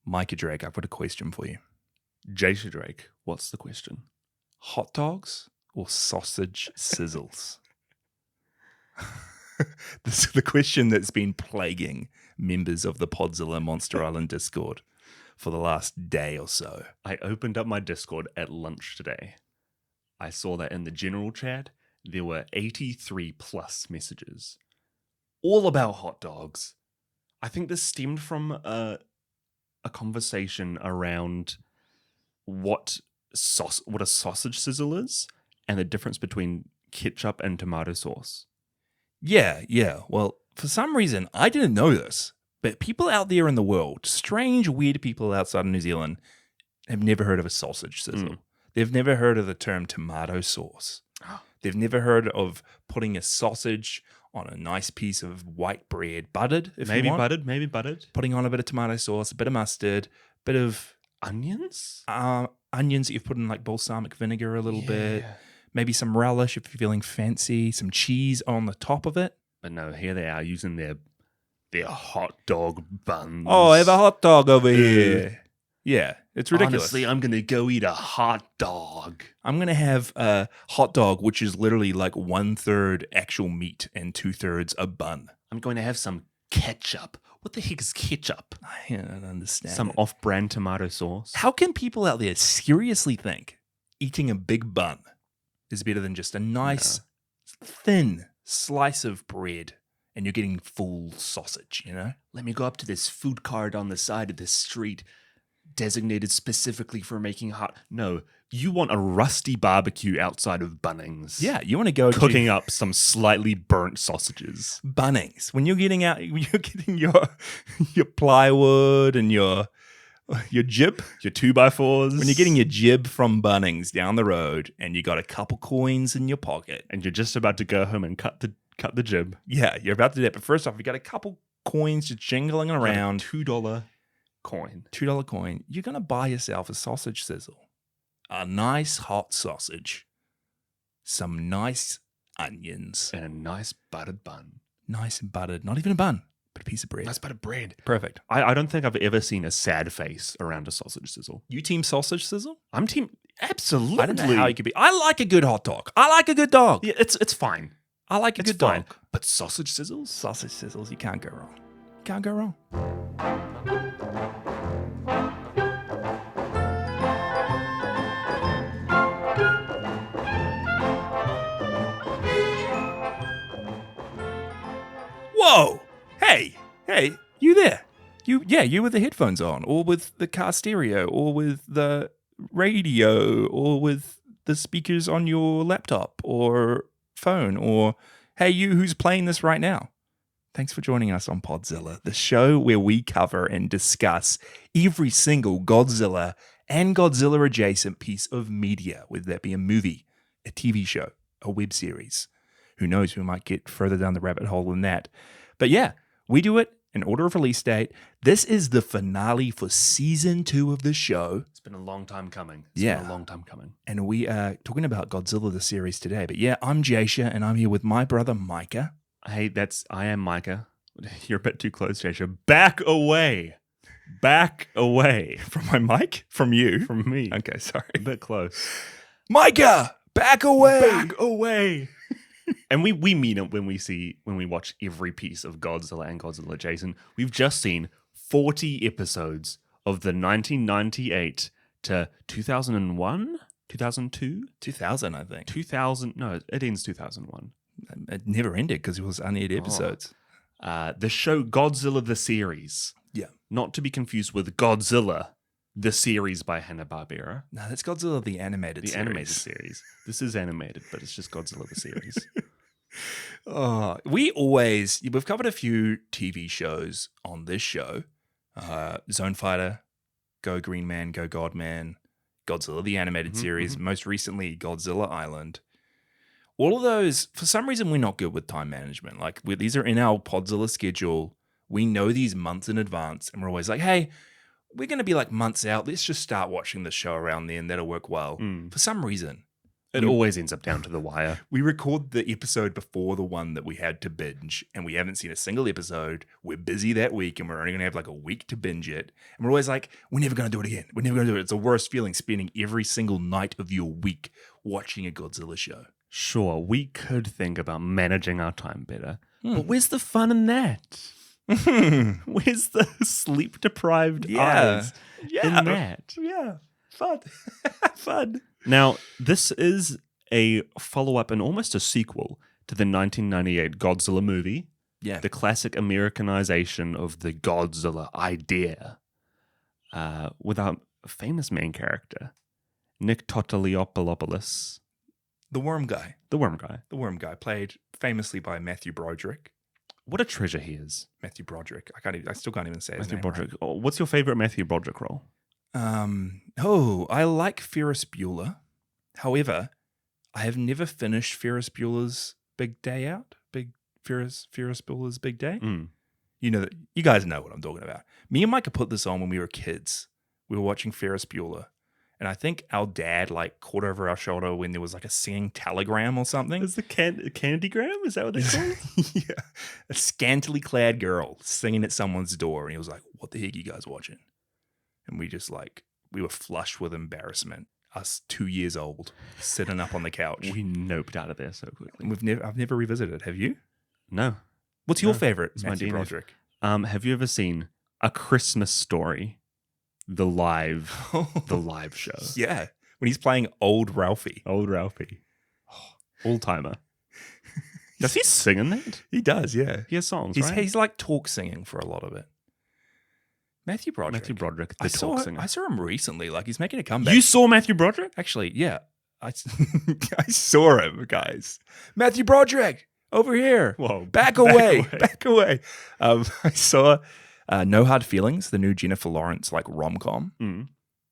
Micah Drake, I've got a question for you. Jason Drake, what's the question? Hot dogs or sausage sizzles? This is the question that's been plaguing members of the Podzilla Monster Island Discord for the last day or so. I opened up my Discord at lunch today. I saw that in the general chat, there were 83 plus messages, all about hot dogs. I think this stemmed from a conversation around what a sausage sizzle is and the difference between ketchup and tomato sauce. Yeah. Well, for some reason, I didn't know this, but people out there in the world, strange, weird people outside of New Zealand, have never heard of a sausage sizzle. They've never heard of the term tomato sauce. They've never heard of putting a sausage on a nice piece of white bread, buttered, if you want. Maybe buttered. Putting on a bit of tomato sauce, a bit of mustard, a bit of Onions? Onions that you've put in like balsamic vinegar a little bit. Maybe some relish if you're feeling fancy. Some cheese on the top of it. But no, here they are using their hot dog buns. Oh, I have a hot dog over here. Yeah, it's ridiculous. Honestly, I'm going to go eat a hot dog. I'm going to have a hot dog, which is literally like 1/3 actual meat and 2/3 a bun. I'm going to have some ketchup. What the heck is ketchup? I don't understand. Some off-brand tomato sauce. How can people out there seriously think eating a big bun is better than just a nice, thin slice of bread and you're getting full sausage, you know? Let me go up to this food cart on the side of the street designated specifically for making hot. No, you want a rusty barbecue outside of Bunnings. Yeah, you want to go cooking up some slightly burnt sausages. Bunnings. When you're getting your plywood and your jib, your 2x4s. When you're getting your jib from Bunnings down the road and you got a couple coins in your pocket. And you're just about to go home and cut the jib. Yeah, you're about to do that. But first off, you got a couple coins just jingling around. $2 coin. $2 coin. You're going to buy yourself a sausage sizzle. A nice hot sausage. Some nice onions. And a nice buttered bun. Nice and buttered. Not even a bun, but a piece of bread. Nice buttered bread. Perfect. I don't think I've ever seen a sad face around a sausage sizzle. You team sausage sizzle? I'm team... Absolutely. I don't know how you could be. I like a good hot dog. I like a good dog. Yeah, it's fine. I like a good dog. But sausage sizzles? Sausage sizzles, you can't go wrong. Can't go wrong. Whoa! Hey, you there? You with the headphones on, or with the car stereo, or with the radio, or with the speakers on your laptop or phone, or hey, you who's playing this right now. Thanks for joining us on Podzilla, the show where we cover and discuss every single Godzilla and Godzilla adjacent piece of media, whether that be a movie, a TV show, a web series. Who knows, we might get further down the rabbit hole than that. But yeah, we do it in order of release date. This is the finale for season 2 of the show. It's been a long time coming. Been a long time coming. And we are talking about Godzilla, the series today. But yeah, I'm Jasha, and I'm here with my brother Micah. Hey, I am Micah. You're a bit too close, Jasha. Back away. Back away. From my mic? From you? From me. Okay, sorry. A bit close. Micah, back away. Back away. And we mean it when we watch every piece of Godzilla and Godzilla adjacent. We've just seen 40 episodes of the 1998 to 2001, 2002, 2000, I think. 2000. No, it ends 2001. It never ended because it was unaired episodes. The show Godzilla the series. Yeah. Not to be confused with Godzilla the series by Hanna-Barbera. No, that's Godzilla the animated series. The animated series. This is animated, but it's just Godzilla the series. We've covered a few TV shows on this show. Zone Fighter, Go Green Man, Go God Man, Godzilla the animated series, most recently Godzilla Island. All of those, for some reason, we're not good with time management. Like, these are in our Podzilla schedule. We know these months in advance, and we're always like, hey, we're going to be like months out. Let's just start watching the show around then. That'll work well. For some reason. It always ends up down to the wire. We record the episode before the one that we had to binge, and we haven't seen a single episode. We're busy that week, and we're only going to have like a week to binge it. And we're always like, we're never going to do it again. We're never going to do it. It's the worst feeling, spending every single night of your week watching a Godzilla show. Sure, we could think about managing our time better, but where's the fun in that? Where's the sleep-deprived eyes in that? Yeah, fun. Fun. Now, this is a follow-up and almost a sequel to the 1998 Godzilla movie, the classic Americanization of the Godzilla idea, without a famous main character, Nick Totaliopoulos. The Worm Guy. The Worm Guy. The Worm Guy, played famously by Matthew Broderick. What a treasure he is. Matthew Broderick. I still can't even say his Matthew name. Broderick. Right. Oh, what's your favorite Matthew Broderick role? I like Ferris Bueller. However, I have never finished Ferris Bueller's Big Day Out. Ferris Bueller's Big Day. You know that. You guys know what I'm talking about. Me and Micah put this on when we were kids. We were watching Ferris Bueller, and I think our dad like caught over our shoulder when there was like a singing telegram or something. Is the candygram? Is that what they call it? Yeah, a scantily clad girl singing at someone's door, and he was like, "What the heck are you guys watching?" And we were flushed with embarrassment. Us 2 years old, sitting up on the couch. We noped out of there so quickly. I've never revisited. Have you? No. What's your favorite, It's Matthew my Broderick? Have you ever seen A Christmas Story, the live show? Yeah, when he's playing Old Ralphie. Old Ralphie, all timer. Does he sing in that? He does. Yeah, he has songs. He's like talk singing for a lot of it. Matthew Broderick, the talk singer. I saw him recently. Like he's making a comeback. You saw Matthew Broderick? Actually, yeah. I saw him, guys. Matthew Broderick, over here. Whoa. Back away. I saw No Hard Feelings, the new Jennifer Lawrence like rom-com.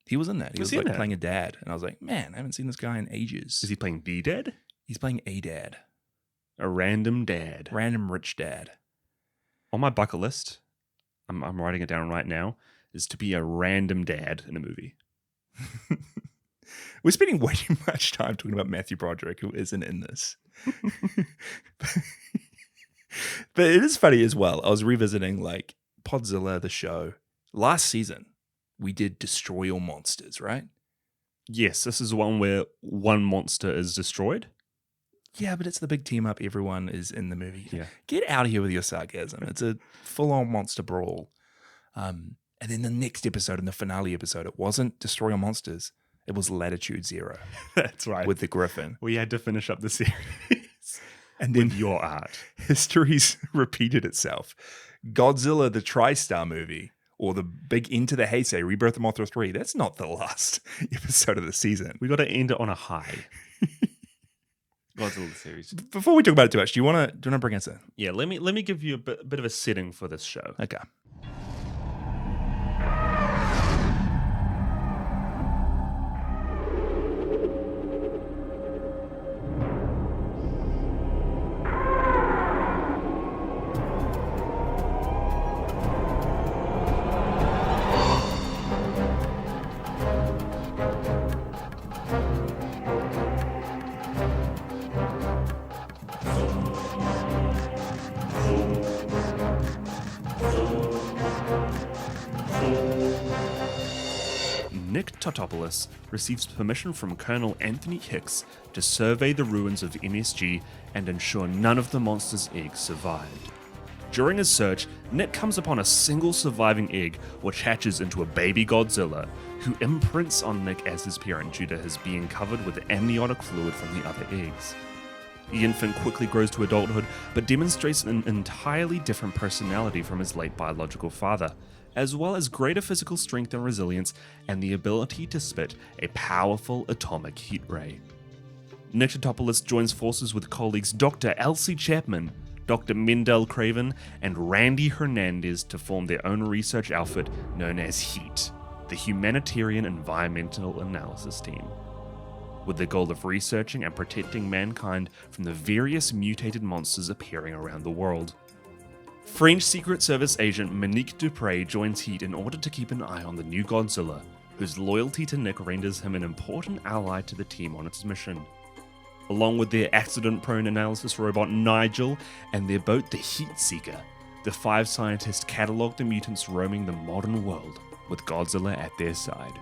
He was in that. He was like playing a dad. And I was like, man, I haven't seen this guy in ages. Is he playing the dad? He's playing a dad. A random dad. Random rich dad. On my bucket list, I'm writing it down right now, is to be a random dad in a movie. We're spending way too much time talking about Matthew Broderick, who isn't in this. But it is funny as well. I was revisiting like Podzilla, the show. Last season, we did Destroy All Monsters, right? Yes, this is one where one monster is destroyed. Yeah, but it's the big team up. Everyone is in the movie. Yeah. Get out of here with your sarcasm. It's a full-on monster brawl. And then the next episode, in the finale episode, it wasn't Destroy All Monsters. It was Latitude Zero. That's right. With the Griffin. We had to finish up the series. And then with your art. History's repeated itself. Godzilla, the TriStar movie, or the big Into the Heisei, Rebirth of Mothra 3, that's not the last episode of the season. We got to end it on a high. Godzilla series. Before we talk about it too much, do you want to bring us in? Yeah, let me give you a bit of a setting for this show. Okay. Nick Totopoulos receives permission from Colonel Anthony Hicks to survey the ruins of MSG and ensure none of the monster's eggs survived. During his search, Nick comes upon a single surviving egg which hatches into a baby Godzilla, who imprints on Nick as his parent due to his being covered with amniotic fluid from the other eggs. The infant quickly grows to adulthood, but demonstrates an entirely different personality from his late biological father, as well as greater physical strength and resilience, and the ability to spit a powerful atomic heat ray. Nick Totopoulos joins forces with colleagues Dr. Elsie Chapman, Dr. Mendel Craven, and Randy Hernandez to form their own research outfit known as HEAT, the Humanitarian Environmental Analysis Team, with the goal of researching and protecting mankind from the various mutated monsters appearing around the world. French Secret Service agent Monique Dupre joins HEAT in order to keep an eye on the new Godzilla, whose loyalty to Nick renders him an important ally to the team on its mission. along with their accident-prone analysis robot Nigel and their boat, the Heat Seeker. The 5 scientists catalog the mutants roaming the modern world, with Godzilla at their side.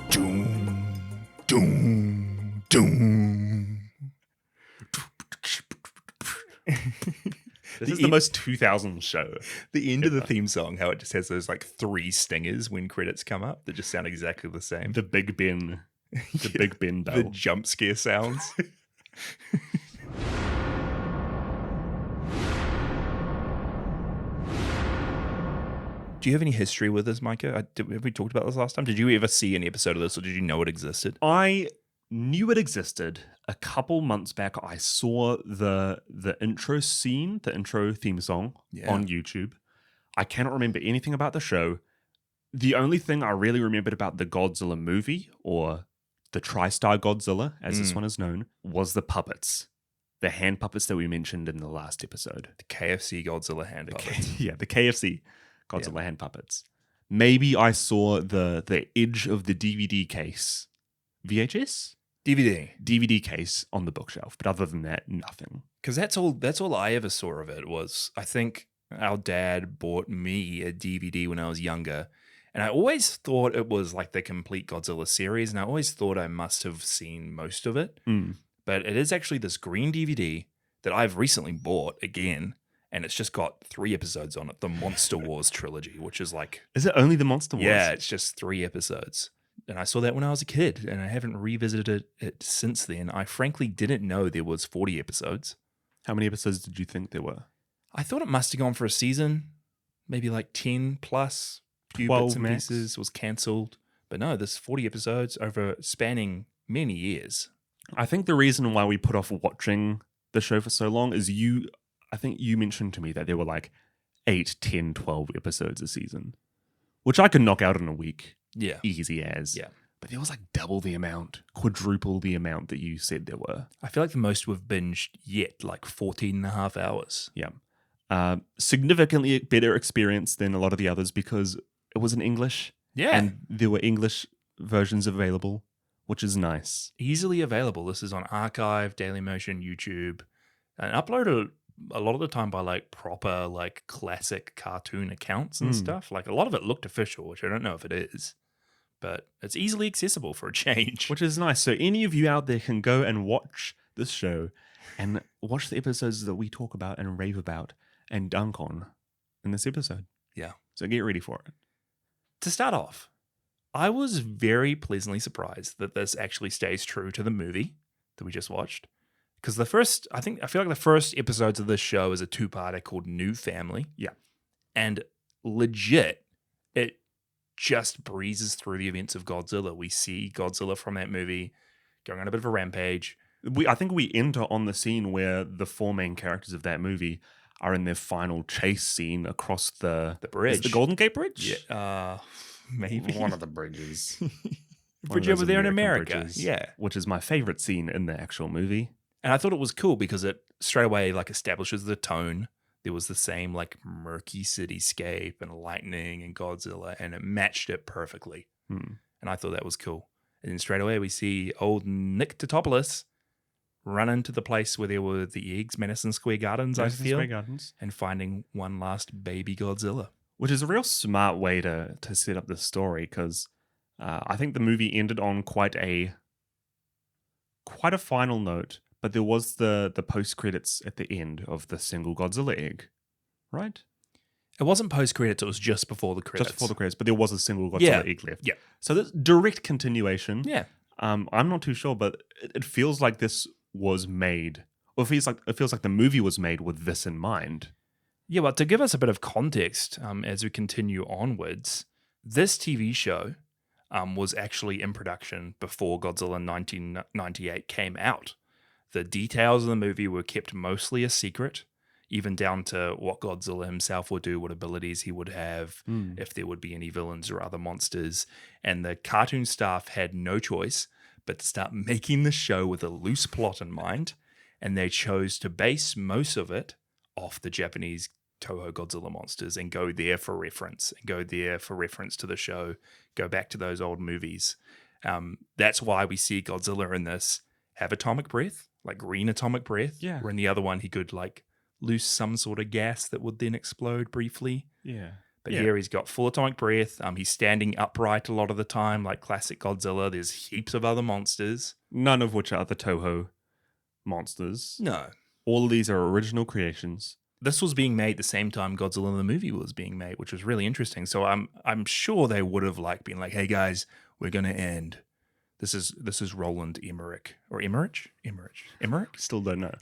Doom, doom, doom. This is the most 2000s show. The end of the theme song, how it just has those like 3 stingers when credits come up that just sound exactly the same. The Big Ben. The Big Ben bell. The jump scare sounds. Do you have any history with this, Micah? Have we talked about this last time? Did you ever see any episode of this, or did you know it existed? I knew it existed a couple months back. I saw the intro scene, the intro theme song on YouTube. I cannot remember anything about the show. The only thing I really remembered about the Godzilla movie, or the TriStar Godzilla, as this one is known, was the puppets. The hand puppets that we mentioned in the last episode. The KFC Godzilla hand puppets. Yeah, the KFC Godzilla hand puppets. Maybe I saw the edge of the DVD case. VHS? DVD case on the bookshelf. But other than that, nothing. Because that's all I ever saw of it was, I think our dad bought me a DVD when I was younger. And I always thought it was like the complete Godzilla series. And I always thought I must have seen most of it. But it is actually this green DVD that I've recently bought again. And it's just got 3 episodes on it. The Monster Wars trilogy, which is like... Is it only the Monster Wars? Yeah, it's just 3 episodes. And I saw that when I was a kid. And I haven't revisited it since then. I frankly didn't know there was 40 episodes. How many episodes did you think there were? I thought it must have gone for a season. Maybe like 10 plus. Few 12 bits and max. pieces was cancelled. But no, there's 40 episodes over spanning many years. I think the reason why we put off watching the show for so long is I think you mentioned to me that there were like 8, 10, 12 episodes a season, which I could knock out in a week. Yeah. Easy as. Yeah. But there was like double the amount, quadruple the amount that you said there were. I feel like the most we've binged yet, like 14 and a half hours. Yeah. Significantly better experience than a lot of the others because it was in English. Yeah. And there were English versions available, which is nice. Easily available. This is on Archive, Dailymotion, YouTube, and uploaded a lot of the time by like proper like classic cartoon accounts and stuff. Like a lot of it looked official, which I don't know if it is, but it's easily accessible for a change. Which is nice. So any of you out there can go and watch this show and watch the episodes that we talk about and rave about and dunk on in this episode. Yeah. So get ready for it. To start off, I was very pleasantly surprised that this actually stays true to the movie that we just watched. Because I feel like the first episodes of this show is a 2-parter called New Family. Yeah. And legit, it just breezes through the events of Godzilla. We see Godzilla from that movie going on a bit of a rampage. I think we enter on the scene where the 4 main characters of that movie are in their final chase scene across the bridge. Is it the Golden Gate Bridge? Yeah. Maybe. One of the bridges. Bridge over there in America. Bridges, yeah. Which is my favorite scene in the actual movie. And I thought it was cool because it straight away like establishes the tone. There was the same like murky cityscape and lightning and Godzilla, and it matched it perfectly. And I thought that was cool. And then straight away we see old Nick Totopoulos run into the place where there were the eggs, Madison Square Gardens, Madison I feel, Square Gardens. and finding one last baby Godzilla. Which is a real smart way to set up this story because I think the movie ended on quite a final note. But there was the post-credits at the end of the single Godzilla egg, right? It wasn't post-credits, it was just before the credits. Just before the credits, but there was a single Godzilla egg left. Yeah. So this direct continuation. Yeah. I'm not too sure, but it feels like this was made, or it feels like the movie was made with this in mind. Yeah, well, to give us a bit of context as we continue onwards, this TV show was actually in production before Godzilla 1998 came out. The details of the movie were kept mostly a secret, even down to what Godzilla himself would do, what abilities he would have, if there would be any villains or other monsters. And the cartoon staff had no choice but to start making the show with a loose plot in mind. And they chose to base most of it off the Japanese Toho Godzilla monsters and go there for reference, to the show, go back to those old movies. That's why we see Godzilla in this have atomic breath, like green atomic breath. Yeah. Where in the other one, he could like loose some sort of gas that would then explode briefly. Yeah. But here he's got full atomic breath. He's standing upright a lot of the time, like classic Godzilla. There's heaps of other monsters. None of which are the Toho monsters. No. All of these are original creations. This was being made the same time Godzilla the movie was being made, which was really interesting. So I'm sure they would have like been like, hey guys, we're gonna end. This is Roland Emmerich or Emmerich? Still don't know.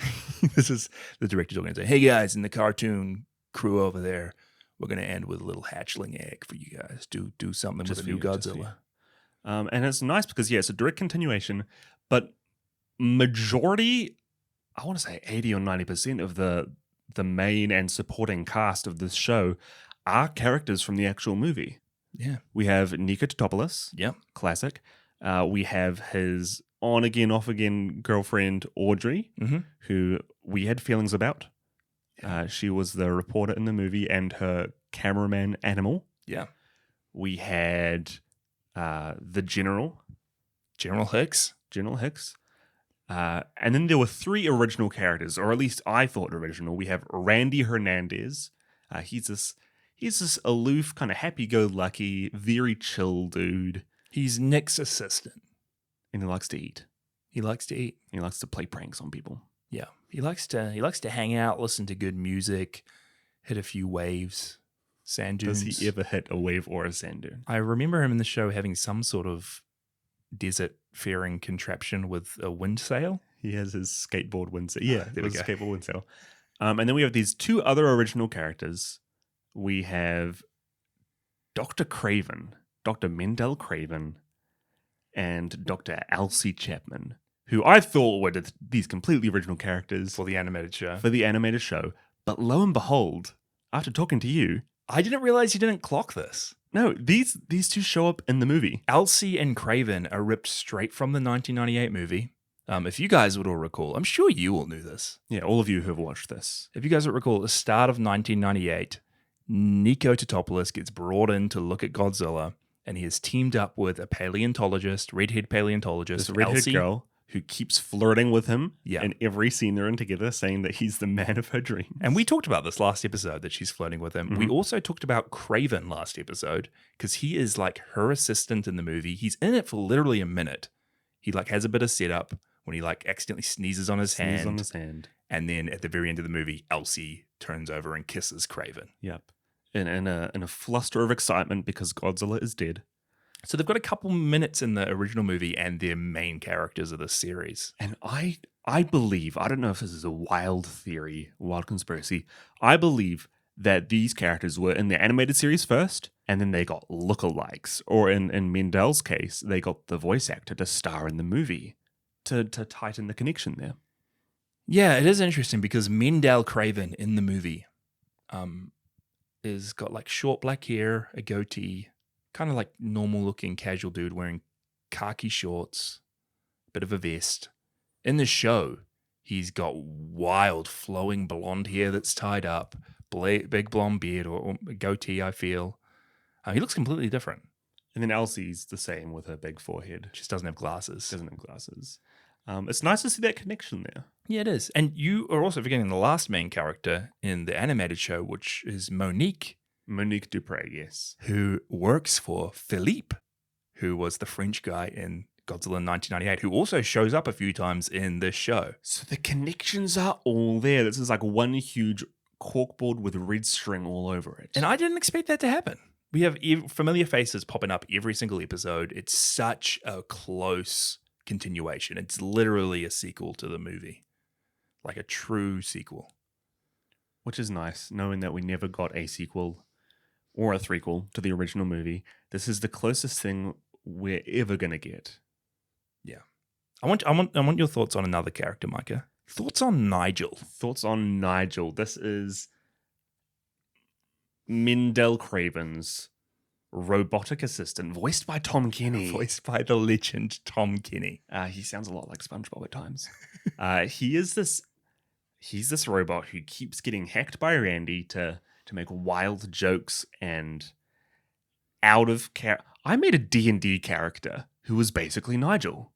This is the director's going to say, hey guys, in the cartoon crew over there, we're gonna end with a little hatchling egg for you guys. Do something Just with a for new you, just for Godzilla. you. And it's nice because it's a direct continuation, but majority, I want to say 80 or 90% of the main and supporting cast of this show are characters from the actual movie. Yeah. We have Nika Totopoulos, Yep. classic. We have his on again, off again girlfriend Audrey, Mm-hmm. who we had feelings about. Yeah. She was the reporter in the movie and her cameraman animal. Yeah. We had the General General Hicks. And then there were 3 original characters, or at least I thought original. We have Randy Hernandez. He's this aloof, kind of happy-go-lucky, very chill dude. He's Nick's assistant. And he likes to eat. He likes to eat. He likes to play pranks on people. Yeah. He likes to hang out, listen to good music, hit a few waves, sand dunes. Does he ever hit a wave or a sand dune? I remember him in the show having some sort of desert faring contraption with a wind sail. He has his skateboard wind sail. Yeah, there we his go. skateboard wind sail. And then we have these 2 other original characters. We have Dr. Craven, Dr. Mendel Craven, and Dr. Elsie Chapman, who I thought were these completely original characters For the animated show. for the animated show. But lo and behold, after talking to you, I didn't realize you didn't clock this. no, these 2 show up in the movie. Elsie and Craven are ripped straight from the 1998 movie. If you guys would all recall, I'm sure you all knew this. Yeah, all of you who have watched this. If you guys would recall, at the start of 1998, Nico Totopoulos gets brought in to look at Godzilla, and he is teamed up with a paleontologist, redhead paleontologist, This redhead Elsie. girl who keeps flirting with him Yeah. in every scene they're in together, saying that he's the man of her dreams. And we talked about this last episode, that she's flirting with him. We also talked about Craven last episode, because he is like her assistant in the movie. He's in it for literally a minute. He like has a bit of setup when he like accidentally sneezes on his Sneeze hand. on his hand. And then at the very end of the movie, Elsie turns over and kisses Craven. Yep. In a fluster of excitement because Godzilla is dead. So they've got a couple minutes in the original movie, and they're main characters of this series. And I believe, I don't know if this is a wild theory, wild conspiracy, I believe that these characters were in the animated series first, and then they got lookalikes. Or in Mendel's case, they got the voice actor to star in the movie to tighten the connection there. Yeah, it is interesting because Mendel Craven in the movie is got like short black hair, a goatee, kind of like normal looking casual dude wearing khaki shorts, bit of a vest. In the show, he's got wild flowing blonde hair that's tied up, big blonde beard or a goatee, I feel. He looks completely different. And then Elsie's the same with her big forehead. Just doesn't have glasses. Doesn't have glasses. It's nice to see that connection there. Yeah, it is. And you are also forgetting the last main character in the animated show, which is Monique. Monique Dupre, yes. Who works for Philippe, who was the French guy in Godzilla 1998, who also shows up a few times in this show. So the connections are all there. This is like one huge corkboard with red string all over it. And I didn't expect that to happen. We have familiar faces popping up every single episode. It's such a close continuation. It's literally a sequel to the movie, like a true sequel. Which is nice, knowing that we never got a sequel or a threequel to the original movie. This is the closest thing we're ever going to get. Yeah. I want your thoughts on another character, Micah. Thoughts on Nigel. Thoughts on Nigel. This is Mendel Craven's robotic assistant, voiced by Tom Kenny. Voiced by the legend Tom Kenny. He sounds a lot like SpongeBob at times. He is this He's this robot who keeps getting hacked by Randy to make wild jokes and out of I made a D&D character who was basically Nigel.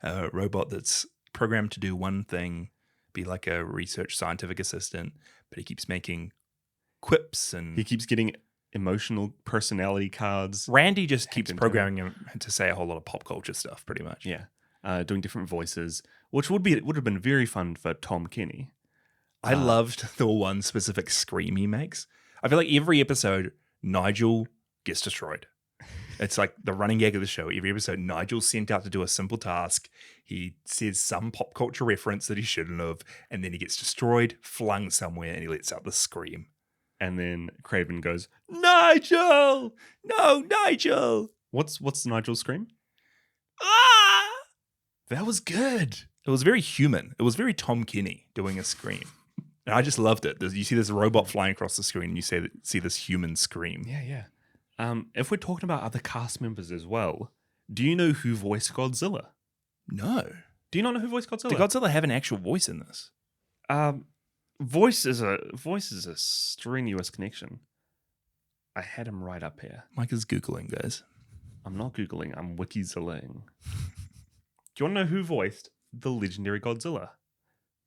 A robot that's programmed to do one thing, be like a research scientific assistant, but he keeps making quips and He keeps getting emotional personality cards. Randy just keeps into programming him to say a whole lot of pop culture stuff, pretty much. Yeah. Doing different voices, which would have been very fun for Tom Kenny. I loved the one specific scream he makes. I feel like every episode, Nigel gets destroyed. It's like the running gag of the show. Every episode, Nigel's sent out to do a simple task. He says some pop culture reference that he shouldn't have, and then he gets destroyed, flung somewhere, and he lets out the scream. And then Craven goes, "Nigel! No, Nigel!" What's Nigel's scream? Ah! That was good. It was very human. It was very Tom Kenny doing a scream. And I just loved it. You see this robot flying across the screen and you see this human scream. Yeah. If we're talking about other cast members as well, do you know who voiced Godzilla? No. Do you not know who voiced Godzilla? Did Godzilla have an actual voice in this? Voice is a strenuous connection. I had him right up here. Mike is Googling, guys. I'm not Googling, I'm Wikizilling. Do you want to know who voiced the legendary Godzilla?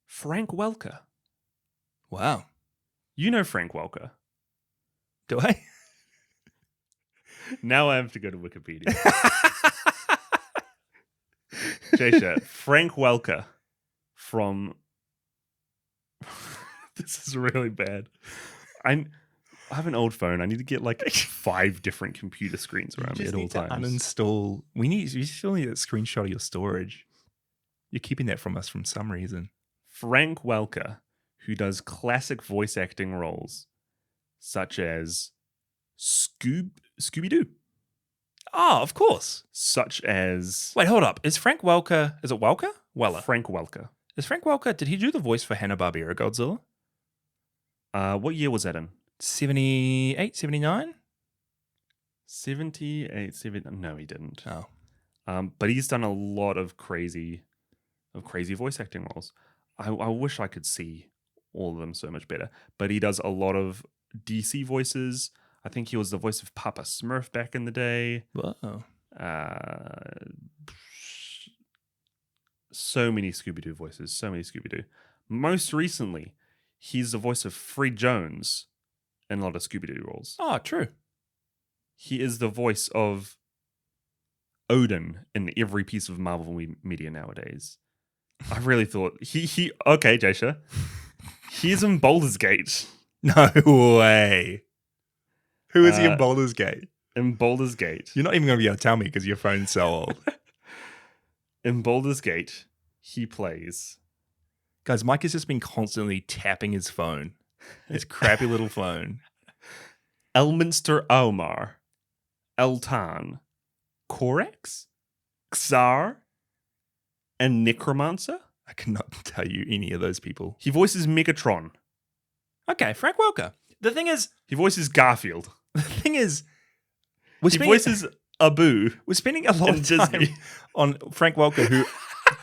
Frank Welker. Wow. You know Frank Welker. Do I? Now I have to go to Wikipedia. Jasha, Frank Welker from... This is really bad. I have an old phone. I need to get like 5 different computer screens around me at all times. Uninstall. We still need a screenshot of your storage. You're keeping that from us for some reason. Frank Welker, who does classic voice acting roles such as Scooby-Doo. Oh, of course. Such as... Wait, hold up. Is Frank Welker... Is it Welker? Weller. Frank Welker. Is Frank Welker... Did he do the voice for Hanna-Barbera Godzilla? What year was that in? 78, 79? 78, 70... No, he didn't. Oh. But he's done a lot of crazy voice acting roles. I wish I could see all of them so much better. But he does a lot of DC voices. I think he was the voice of Papa Smurf back in the day. Whoa. So many Scooby-Doo voices. So many Scooby-Doo. Most recently, he's the voice of Fred Jones in a lot of Scooby-Doo roles. Oh, true. He is the voice of Odin in every piece of Marvel media nowadays. I really thought he okay, Jasha. He's in Baldur's Gate. No way. Who is he in Baldur's Gate? In Baldur's Gate. You're not even going to be able to tell me because your phone's so old. In Baldur's Gate, he plays... Guys, Mike has just been constantly tapping his phone. His crappy little phone. Elminster Aumar. Eltan. Corax. Xar. And Necromancer. I cannot tell you any of those people. He voices Megatron. Okay, Frank Welker. The thing is... He voices Garfield. The thing is... He voices Abu. We're spending a lot of time on Frank Welker, who...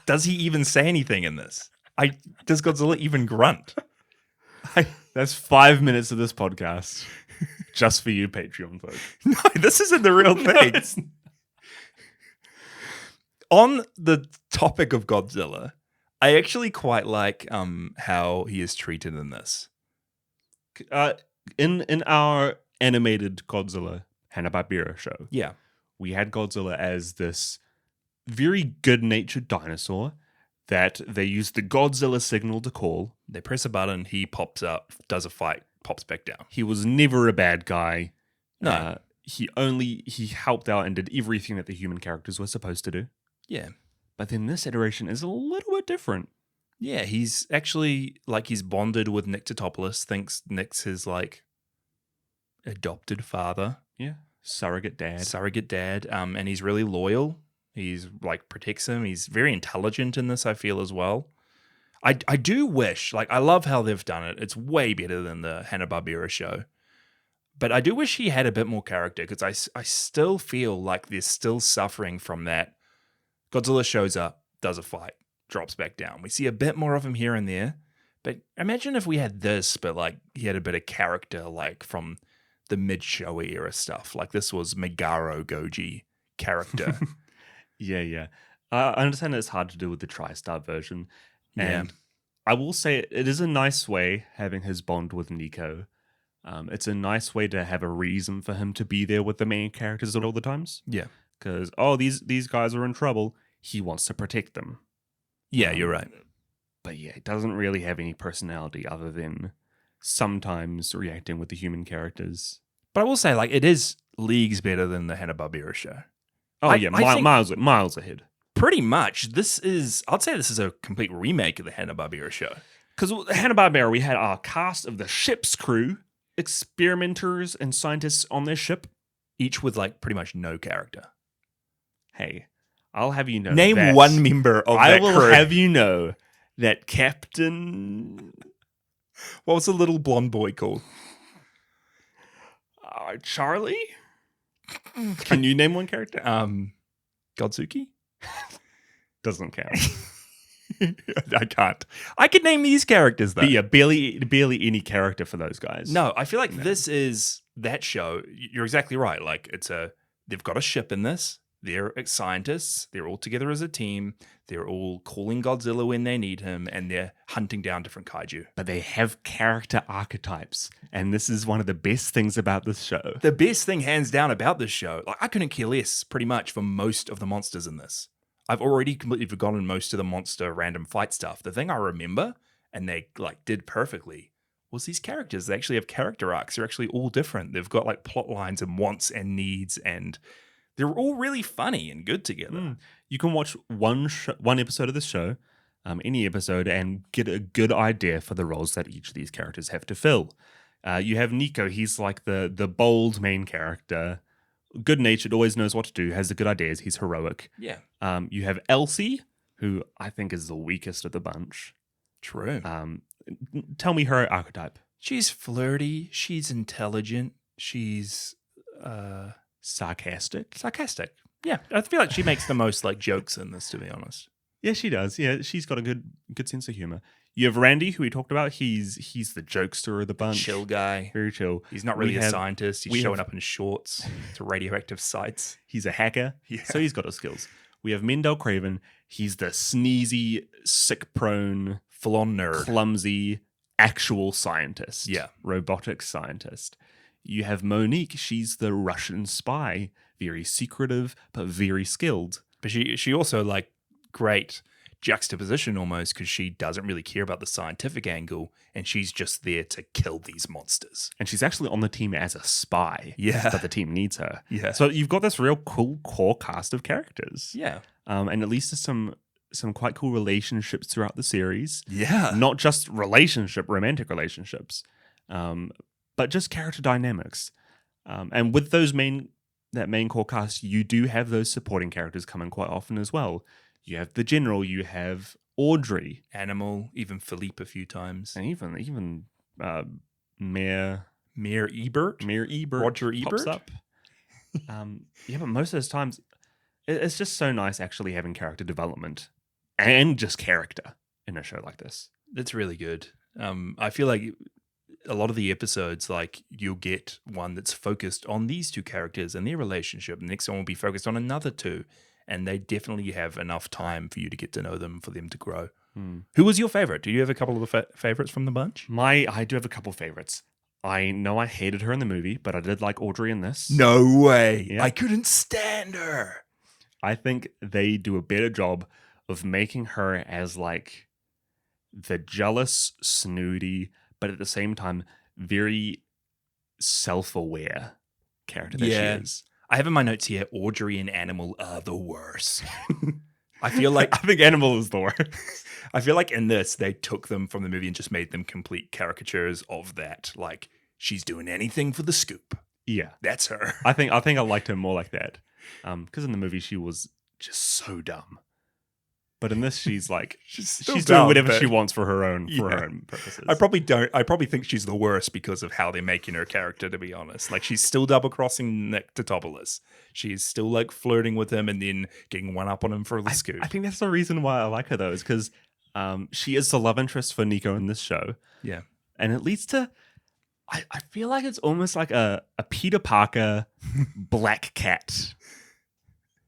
Does he even say anything in this? Does Godzilla even grunt? That's 5 minutes of this podcast. Just for you, Patreon folks. No, this isn't the real thing. On the topic of Godzilla, I actually quite like how he is treated in this. In our animated Godzilla Hanna-Barbera show, yeah, we had Godzilla as this very good-natured dinosaur that they use the Godzilla signal to call. They press a button, he pops up, does a fight, pops back down. He was never a bad guy. No. He helped out and did everything that the human characters were supposed to do. Yeah. But then this iteration is a little bit different. Yeah, he's actually, he's bonded with Nick Totopoulos, thinks Nick's his, adopted father. Yeah. Surrogate dad. And he's really loyal. He's, protects him. He's very intelligent in this, I feel, as well. I do wish, I love how they've done it. It's way better than the Hanna-Barbera show. But I do wish he had a bit more character, because I still feel like they're still suffering from that. Godzilla shows up, does a fight, drops back down. We see a bit more of him here and there. But imagine if we had this, but like he had a bit of character, like from the mid-show era stuff. Like this was Megaro Goji character. Yeah. I understand that it's hard to do with the TriStar version. Yeah. And I will say it is a nice way having his bond with Nico. It's a nice way to have a reason for him to be there with the main characters at all the times. Yeah. Because, these guys are in trouble. He wants to protect them. Yeah, you're right. But yeah, it doesn't really have any personality other than sometimes reacting with the human characters. But I will say, like, it is leagues better than the Hanna-Barbera show. Oh, I yeah, think miles ahead. pretty much, I'd say this is a complete remake of the Hanna-Barbera show. Because Hanna-Barbera, we had our cast of the ship's crew, experimenters and scientists on their ship. Each with, like, pretty much no character. Hey, I'll have you know Name that one member of I that will crew. have you know that Captain... What was the little blonde boy called? Charlie? Can you name one character? Godzuki? Doesn't count. I can't. I could name these characters, though. But yeah, barely any character for those guys. No, I feel like this is that show. You're exactly right. Like, they've got a ship in this. They're scientists. They're all together as a team. They're all calling Godzilla when they need him, and they're hunting down different kaiju. But they have character archetypes, and this is one of the best things about this show. The best thing, hands down, about this show, like I couldn't care less, pretty much, for most of the monsters in this. I've already completely forgotten most of the monster random fight stuff. The thing I remember, and they like did perfectly, was these characters. They actually have character arcs. They're actually all different. They've got like plot lines and wants and needs, and they're all really funny and good together. You can watch one episode of this show, any episode, and get a good idea for the roles that each of these characters have to fill. You have Nico. He's like the bold main character, good-natured, always knows what to do, has the good ideas. He's heroic. Yeah. You have Elsie, who I think is the weakest of the bunch. True. Tell me her archetype. She's flirty. She's intelligent. She's Sarcastic. Yeah, I feel like she makes the most like jokes in this, to be honest. Yeah, she does. Yeah, she's got a good sense of humor. You have Randy, who we talked about. He's the jokester of the bunch. Chill guy. Very chill. He's not really a scientist. He's showing up in shorts to radioactive sites. He's a hacker, so he's got his skills. We have Mendel Craven. He's the sneezy, sick-prone, full-on nerd, clumsy, actual scientist. Yeah. Robotic scientist. You have Monique. She's the Russian spy. Very secretive, but very skilled. But she also, like, great juxtaposition almost, because she doesn't really care about the scientific angle, and she's just there to kill these monsters. And she's actually on the team as a spy. Yeah. But the team needs her. Yeah. So you've got this real cool core cast of characters. Yeah. And at least there's some quite cool relationships throughout the series. Yeah. Not just romantic relationships, but just character dynamics. And with that main core cast, you do have those supporting characters come in quite often as well. You have the general, you have Audrey, Animal, even Philippe a few times, and even Mayor Ebert, Roger pops Ebert. up. Yeah, but most of those times, it's just so nice actually having character development and just character in a show like this. That's really good. I feel like a lot of the episodes, like, you'll get one that's focused on these two characters and their relationship. The next one will be focused on another two. And they definitely have enough time for you to get to know them, for them to grow. Who was your favorite? Do you have a couple of the favorites from the bunch? I do have a couple favorites. I know I hated her in the movie, but I did like Audrey in this. No way. Yeah. I couldn't stand her. I think they do a better job of making her as like the jealous, snooty, but at the same time, very self-aware character that she is. I have in my notes here, Audrey and Animal are the worst. I feel like I think Animal is the worst. I feel like in this, they took them from the movie and just made them complete caricatures of that. Like, she's doing anything for the scoop. Yeah. That's her. I think I liked her more like that. Because in the movie, she was just so dumb. But in this, she's like She's doing dumb, whatever but- she wants for her own Yeah. purposes. I probably think she's the worst because of how they're making her character, to be honest. Like, she's still double crossing Nick Totopoulos. She's still like flirting with him and then getting one up on him for the scoot. I think that's the reason why I like her though, is because she is the love interest for Nico in this show. Yeah. And it leads to I feel like it's almost like a Peter Parker Black Cat.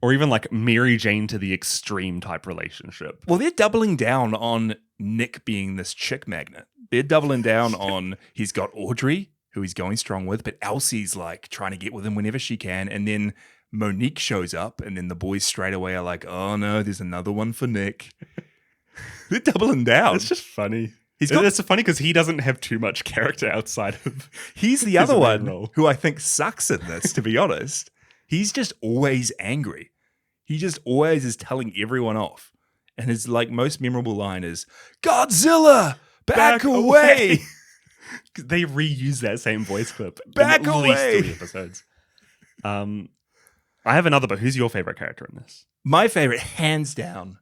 Or even like Mary Jane to the extreme type relationship. Well, they're doubling down on Nick being this chick magnet. They're doubling down on he's got Audrey, who he's going strong with, but Elsie's like trying to get with him whenever she can. And then Monique shows up, and then the boys straight away are like, oh no, there's another one for Nick. They're doubling down. It's just funny. It's funny because he doesn't have too much character outside of. He's the his other main one role. who I think sucks in this, to be honest. He's just always angry. He just always is telling everyone off. And his like most memorable line is, Godzilla, back away. They reuse that same voice clip Back in at away. least 3 episodes. I have another, but who's your favorite character in this? My favorite, hands down,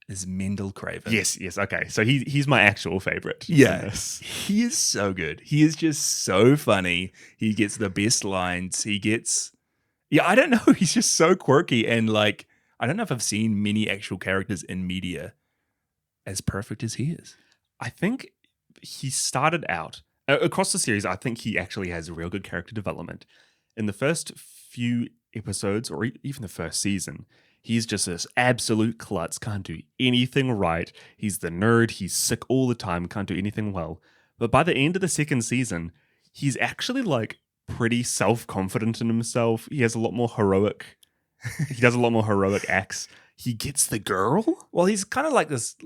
is Mendel Craven. Yes, okay. So he's my actual favorite. in Yeah. this. He is so good. He is just so funny. He gets the best lines. Yeah, I don't know. He's just so quirky. And like, I don't know if I've seen many actual characters in media as perfect as he is. I think he started out across the series. I think he actually has real good character development. In the first few episodes, or even the first season, he's just this absolute klutz, can't do anything right. He's the nerd. He's sick all the time, can't do anything well. But by the end of the second season, he's actually like pretty self-confident in himself. He has a lot more heroic. He does a lot more heroic acts. He gets the girl. Well, he's kind of like this,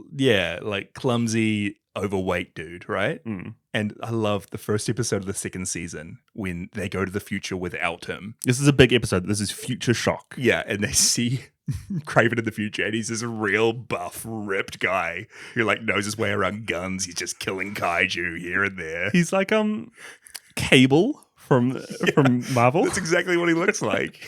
like clumsy, overweight dude, right? Mm. And I love the first episode of the second season when they go to the future without him. This is a big episode. This is Future Shock. Yeah, and they see Craven in the future, and he's this real buff, ripped guy who like knows his way around guns. He's just killing kaiju here and there. He's like Cable from Marvel. That's exactly what he looks like.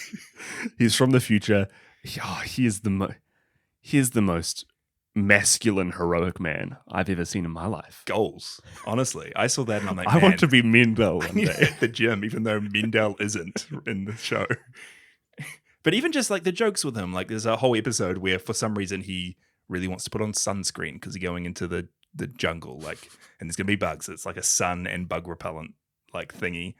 He's from the future. He is the most masculine, heroic man I've ever seen in my life. Goals, honestly. I saw that and I'm like, I want to be Mendel one man, day. at the gym, even though Mendel isn't in the show. But even just like the jokes with him, like there's a whole episode where for some reason he really wants to put on sunscreen because he's going into the jungle, like, and there's gonna be bugs. It's like a sun and bug repellent like thingy,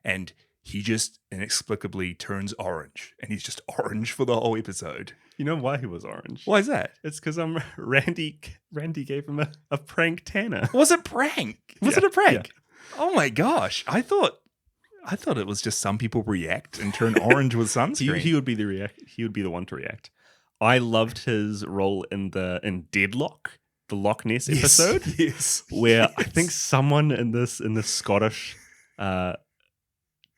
and he just inexplicably turns orange, and he's just orange for the whole episode. You know why he was orange? Why is that? It's because Randy gave him a prank tanner. Was it prank? Was Yeah, it a prank? yeah. Oh my gosh! I thought it was just some people react and turn orange with sunscreen. He would be the one to react. I loved his role in Deadlock, the Loch Ness episode, yes, where I think someone in this Scottish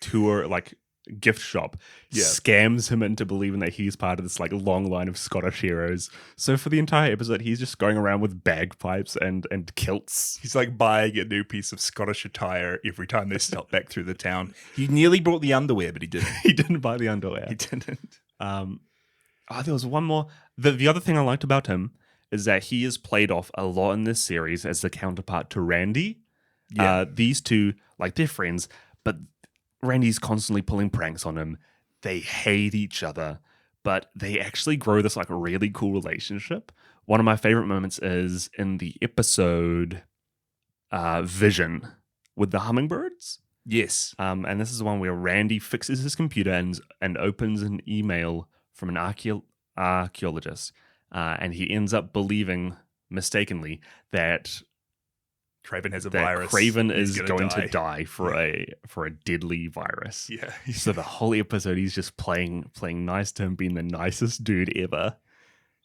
tour like gift shop scams him into believing that he's part of this like long line of Scottish heroes. So for the entire episode, he's just going around with bagpipes and kilts. He's like buying a new piece of Scottish attire every time they stop back through the town. He nearly brought the underwear, but he didn't. He didn't buy the underwear. He didn't. There was one more. The other thing I liked about him is that he is played off a lot in this series as the counterpart to Randy. Yeah. These two, like, they're friends, but Randy's constantly pulling pranks on him. They hate each other, but they actually grow this like really cool relationship. One of my favorite moments is in the episode Vision with the hummingbirds. Yes. And this is the one where Randy fixes his computer and opens an email from an archaeologist, and he ends up believing mistakenly that Craven has a virus. Craven He's is gonna going die. to die for a deadly virus. Yeah. So the whole episode, he's just playing nice to him, being the nicest dude ever.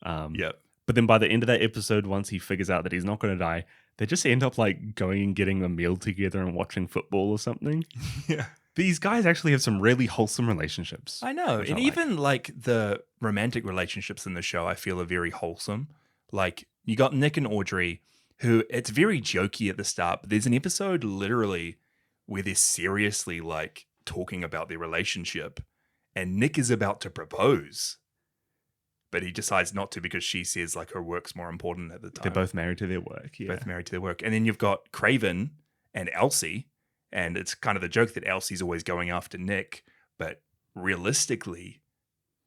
Yep. But then by the end of that episode, once he figures out that he's not going to die, they just end up like going and getting a meal together and watching football or something. Yeah. These guys actually have some really wholesome relationships. I know. which And I like. even like the romantic relationships in the show, I feel are very wholesome. Like you got Nick and Audrey, who it's very jokey at the start, but there's an episode literally where they're seriously like talking about their relationship and Nick is about to propose. but he decides not to because she says like her work's more important at the time. They're both married to their work. Yeah. Both married to their work. And then you've got Craven and Elsie, and it's kind of the joke that Elsie's always going after Nick, but realistically,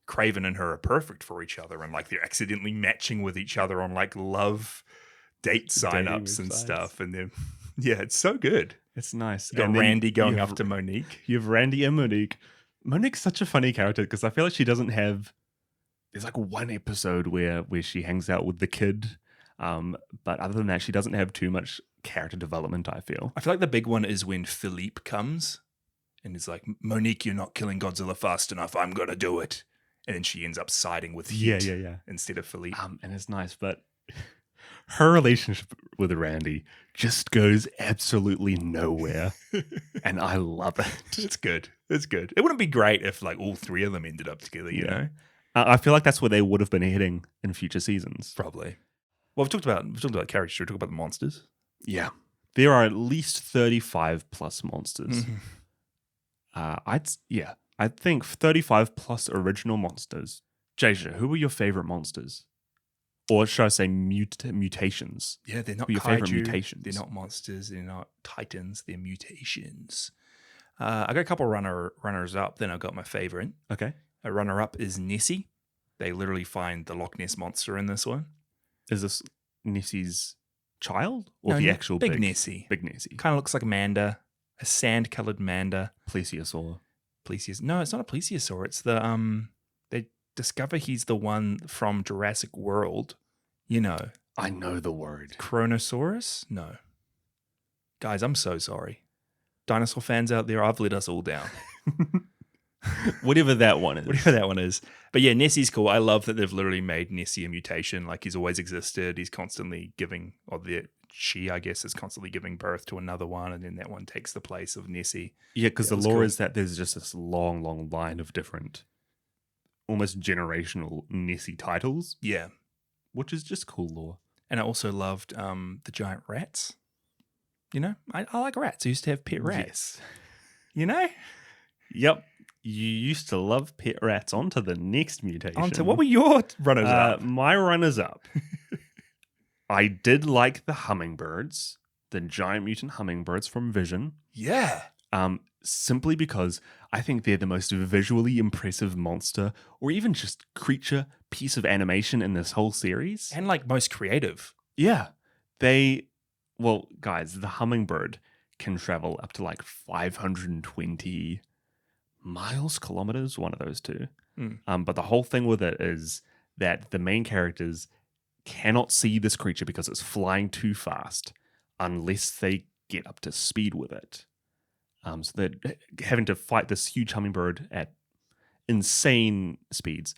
Craven and her are perfect for each other, and like they're accidentally matching with each other on like love date sign-ups and stuff. And then, yeah, it's so good. It's nice. You got And Randy going after Monique. You have Randy and Monique. Monique's such a funny character because I feel like she doesn't have. There's like one episode where she hangs out with the kid, but other than that, she doesn't have too much character development. I feel like the big one is when Philippe comes and is like, Monique, you're not killing Godzilla fast enough. I'm gonna do it. And then she ends up siding with Heat instead of Philippe. And it's nice, but her relationship with Randy just goes absolutely nowhere. And I love it. It's good. It's good. It wouldn't be great if like all three of them ended up together, you know? I feel like that's where they would have been heading in future seasons. Probably. Well, we've talked about characters. Should we talk about the monsters? Yeah. There are at least 35 plus monsters. I think 35 plus original monsters. Jasia, who were your favorite monsters? Or should I say mutations? Yeah, they're not your kaiju, favorite mutations. They're not monsters. They're not titans. They're mutations. I got a couple runners up. Then I got my favorite. Okay. A runner up is Nessie. They literally find the Loch Ness monster in this one. Is this Nessie's child or no, the actual big Nessie? Big Nessie. Kind of looks like Manda, a sand-colored Manda. Plesiosaur. No, it's not a plesiosaur. It's the they discover he's the one from Jurassic World. You know. I know the word. Chronosaurus? No. Guys, I'm so sorry. Dinosaur fans out there, I've let us all down. Whatever that one is. Whatever that one is. But yeah, Nessie's cool. I love that they've literally made Nessie a mutation. Like he's always existed. He's constantly giving, she, I guess, is constantly giving birth to another one, and then that one takes the place of Nessie. Yeah, because the lore is that there's just this long, long line of different, almost generational Nessie titles. Yeah. Which is just cool lore. And I also loved the giant rats. You know, I like rats. I used to have pet rats. Yes. You know? Yep. You used to love pet rats. On to the next mutation. What were your runners up? My runners up. I did like the hummingbirds, the giant mutant hummingbirds from Vision. Yeah. Simply because I think they're the most visually impressive monster or even just creature piece of animation in this whole series. And like most creative. Yeah. Guys, the hummingbird can travel up to like 520 kilometers, one of those two. But the whole thing with it is that the main characters cannot see this creature because it's flying too fast unless they get up to speed with it. So they're having to fight this huge hummingbird at insane speeds.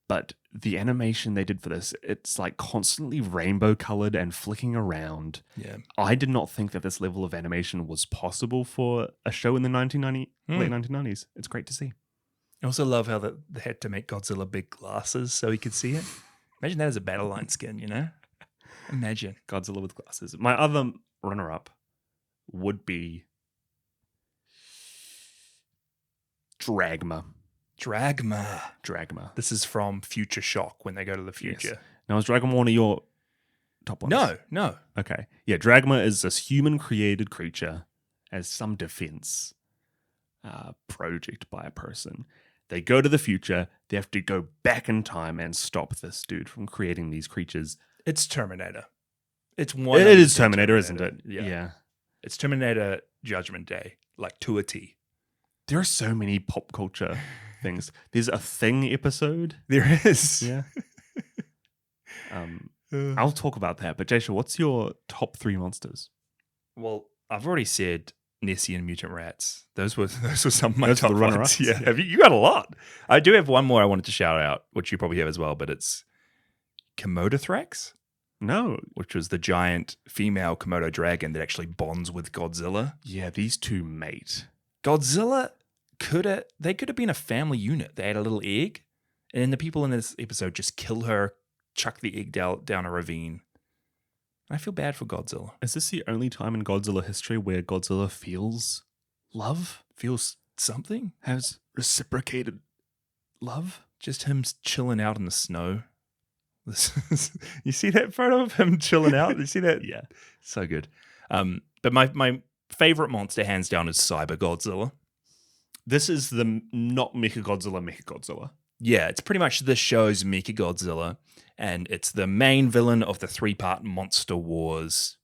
But the animation they did for this, it's like constantly rainbow colored and flicking around. Yeah. I did not think that this level of animation was possible for a show in the late 1990s. It's great to see. I also love how they had to make Godzilla big glasses so he could see it. Imagine that as a battle line skin, you know? Imagine. Godzilla with glasses. My other runner-up would be Dragma. Dragma. This is from Future Shock when they go to the future. Yes. Now, is Dragma one of your top ones? No. Okay. Yeah, Dragma is this human-created creature as some defense project by a person. They go to the future. They have to go back in time and stop this dude from creating these creatures. It's Terminator. It is Terminator, isn't it? Yeah. It's Terminator Judgment Day, like to a T. There are so many pop culture things. There's a Thing episode. There is. Yeah. I'll talk about that. But Jasia, what's your top 3 monsters? Well, I've already said Nessie and mutant rats. Those were some of my top ones. Yeah. You got a lot. I do have one more I wanted to shout out, which you probably have as well, but it's Komodothrax. No. Which was the giant female Komodo dragon that actually bonds with Godzilla. Yeah, these two mate. Godzilla could have been a family unit. They had a little egg, and then the people in this episode just kill her, chuck the egg down a ravine. I feel bad for Godzilla. Is this the only time in Godzilla history where Godzilla feels love? Feels something? Has reciprocated love? just him chilling out in the snow. You see that photo of him chilling out? You see that? Yeah. So good. But my favorite monster, hands down, is Cyber Godzilla. This is the not Mechagodzilla. Yeah, it's pretty much the show's Mechagodzilla, and it's the main villain of the 3-part Monster Wars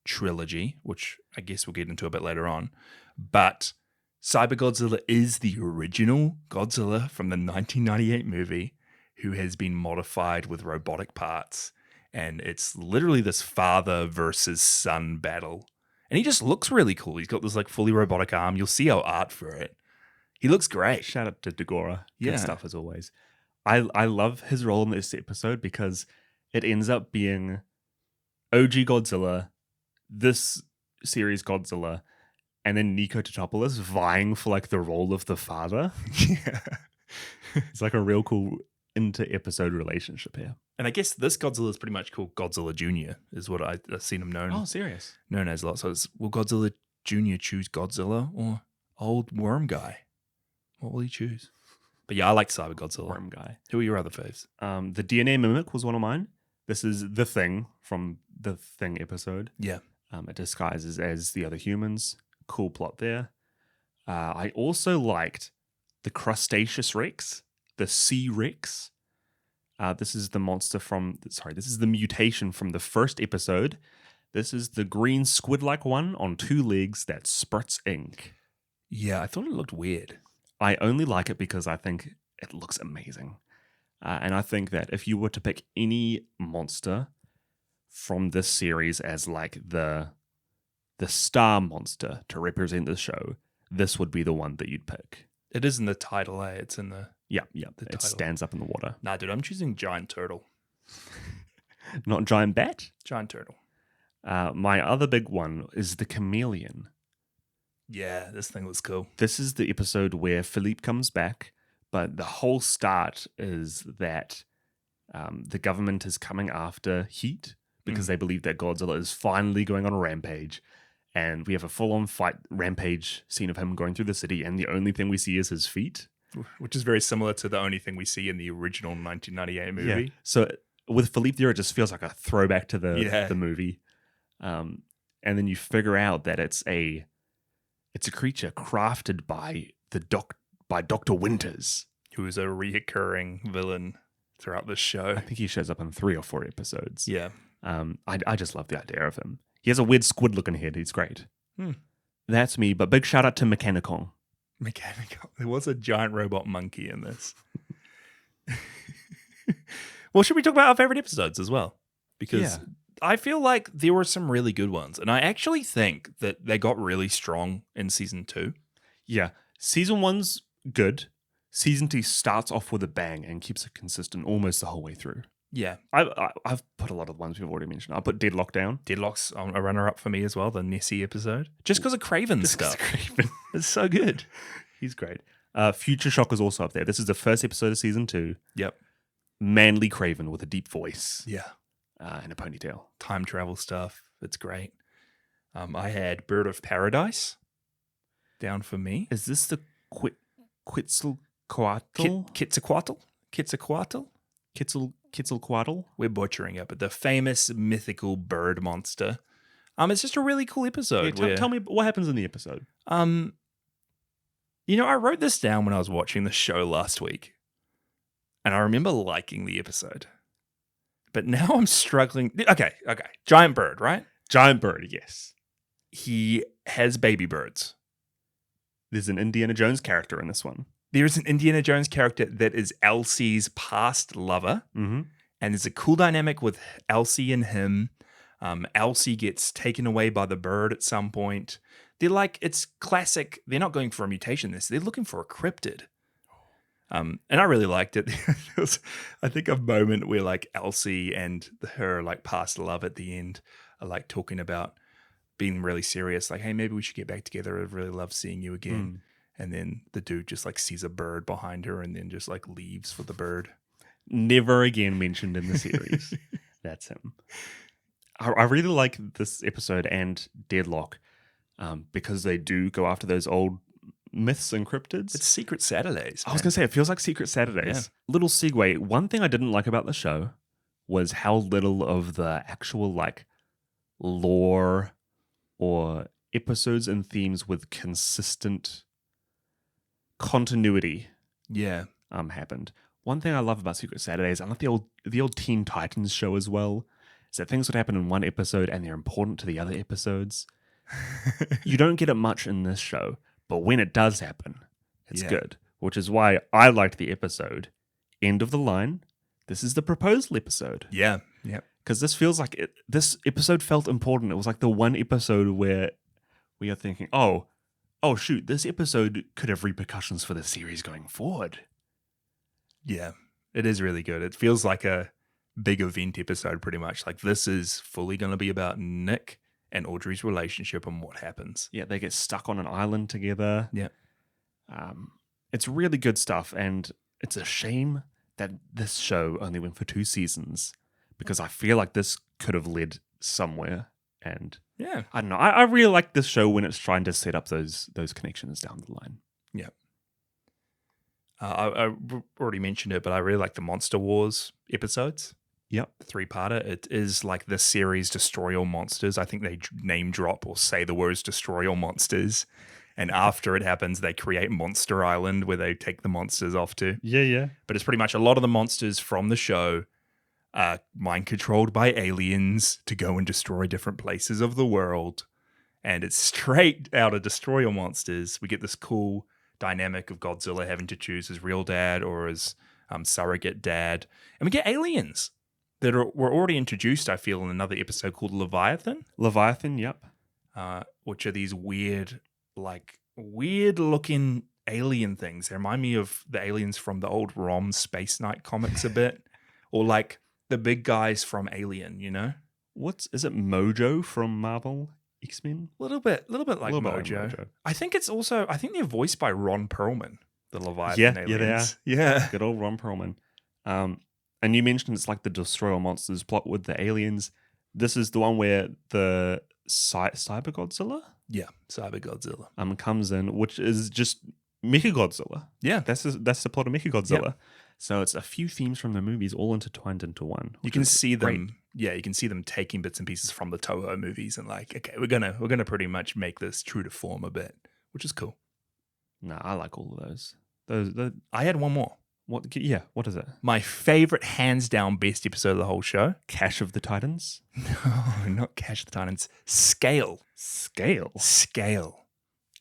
trilogy, which I guess we'll get into a bit later on. But Cyber Godzilla is the original Godzilla from the 1998 movie, who has been modified with robotic parts. And it's literally this father versus son battle. And he just looks really cool. He's got this like fully robotic arm. You'll see our art for it. He looks great. Shout out to Dagora. Yeah. Good stuff as always. I love his role in this episode because it ends up being OG Godzilla, this series Godzilla, and then Nico Totopoulos vying for like the role of the father. Yeah. It's like a real cool inter-episode relationship here. And I guess this Godzilla is pretty much called Godzilla Jr. is what I've seen him known Serious? known as a lot. So will Godzilla Jr. choose Godzilla or old worm guy? What will he choose? But yeah, I like Cyber Godzilla. Worm guy. Who are your other faves? The DNA Mimic was one of mine. This is The Thing from the Thing episode. Yeah. It disguises as the other humans. Cool plot there. I also liked the Crustaceous Rex, the Sea Rex. This is the monster this is the mutation from the first episode. This is the green squid-like one on 2 legs that spurts ink. Yeah, I thought it looked weird. I only like it because I think it looks amazing. And I think that if you were to pick any monster from this series as like the star monster to represent the show, this would be the one that you'd pick. It is in the title, eh? It's in the... Yeah. The It title. stands up in the water. Nah, dude, I'm choosing Giant Turtle. Not giant bat. Giant Turtle. My other big one is the chameleon. Yeah, this thing looks cool. This is the episode where Philippe comes back, but the whole start is that the government is coming after Heat because they believe that Godzilla is finally going on a rampage. And we have a full-on fight rampage scene of him going through the city, and the only thing we see is his feet. Which is very similar to the only thing we see in the original 1998 movie. Yeah. So with Philippe there, it just feels like a throwback to the movie. And then you figure out that it's a creature crafted by Dr. Winters, Who is a reoccurring villain throughout this show. I think he shows up in 3 or 4 episodes. Yeah. I just love the idea of him. He has a weird squid-looking head. He's great. Hmm. That's me. But big shout out to Mechanicon. Mechanical. There was a giant robot monkey in this. Well, should we talk about our favorite episodes as well? Because I feel like there were some really good ones. And I actually think that they got really strong in season 2. Yeah. Season 1's good. Season 2 starts off with a bang and keeps it consistent almost the whole way through. Yeah. I've put a lot of the ones we've already mentioned. I'll put Deadlock down. Deadlock's a runner-up for me as well, the Nessie episode. Just because of Craven's stuff. It's so good. He's great. Future Shock is also up there. This is the first episode of season 2. Yep. Manly Craven with a deep voice. Yeah. And a ponytail. Time travel stuff. It's great. I had Bird of Paradise down for me. Is this the Quetzalcoatl? Quetzalcoatl? Quetzalcoatl? We're butchering it, but the famous mythical bird monster. It's just a really cool episode. Yeah, tell me what happens in the episode. I wrote this down when I was watching the show last week, and I remember liking the episode. But now I'm struggling. Okay. Giant bird, right? Giant bird, yes. He has baby birds. There's an Indiana Jones character in this one. There's an Indiana Jones character that is Elsie's past lover. Mm-hmm. And there's a cool dynamic with Elsie and him. Elsie gets taken away by the bird at some point. They're like, it's classic. They're not going for a mutation. They're looking for a cryptid. And I really liked it. There was, I think, a moment where like Elsie and her like past love at the end are like talking about being really serious. Like, hey, maybe we should get back together. I'd really love seeing you again. And then the dude just like sees a bird behind her and then just like leaves for the bird. Never again mentioned in the series. That's him. I really like this episode and Deadlock because they do go after those old myths and cryptids. It's Secret Saturdays. I was going to say, it feels like Secret Saturdays. Yeah. Little segue. One thing I didn't like about the show was how little of the actual like lore or episodes and themes with consistent continuity Yeah. happened. One thing I love about Secret Saturdays, I love the old Teen Titans show as well, is that things would happen in one episode and they're important to the other episodes. You don't get it much in this show, but when it does happen, it's good. Which is why I liked the episode End of the Line. This is the proposal episode. Yeah. Yeah. Because this feels like this episode felt important. It was like the one episode where we are thinking, oh shoot, this episode could have repercussions for the series going forward. Yeah. It is really good. It feels like a big event episode pretty much. Like this is fully going to be about Nick and Audrey's relationship and what happens. Yeah, they get stuck on an island together. Yeah. It's really good stuff, and it's a shame that this show only went for 2 seasons because I feel like this could have led somewhere. And yeah, I don't know. I really like this show when it's trying to set up those connections down the line. Yeah. I already mentioned it, but I really like the Monster Wars episodes. Yep. 3-parter. It is like this series, Destroy All Monsters. I think they name drop or say the words Destroy All Monsters. And after it happens, they create Monster Island where they take the monsters off to. Yeah. But it's pretty much a lot of the monsters from the show are mind controlled by aliens to go and destroy different places of the world. And it's straight out of Destroy All Monsters. We get this cool dynamic of Godzilla having to choose his real dad or his surrogate dad. And we get aliens that were already introduced, I feel, in another episode called Leviathan. Leviathan, yep. Which are these weird looking alien things. They remind me of the aliens from the old ROM Space Knight comics a bit. Or like the big guys from Alien, you know? Is it Mojo from Marvel X-Men? A little bit like Mojo. I think they're voiced by Ron Perlman, the Leviathan aliens. Yeah, they are. Yeah. Good old Ron Perlman. And you mentioned it's like the Destroy All Monsters plot with the aliens. This is the one where the Cyber Godzilla? Yeah, Cyber Godzilla. Comes in, which is just Mechagodzilla. Yeah. That's the plot of Mechagodzilla. Yep. So it's a few themes from the movies all intertwined into one. You can see them. Yeah, you can see them taking bits and pieces from the Toho movies and like, okay, we're gonna pretty much make this true to form a bit, which is cool. No, I like all of those. I had one more. What? Yeah, what is it? My favorite, hands down, best episode of the whole show. Cash of the Titans? No, not Cash of the Titans. Scale.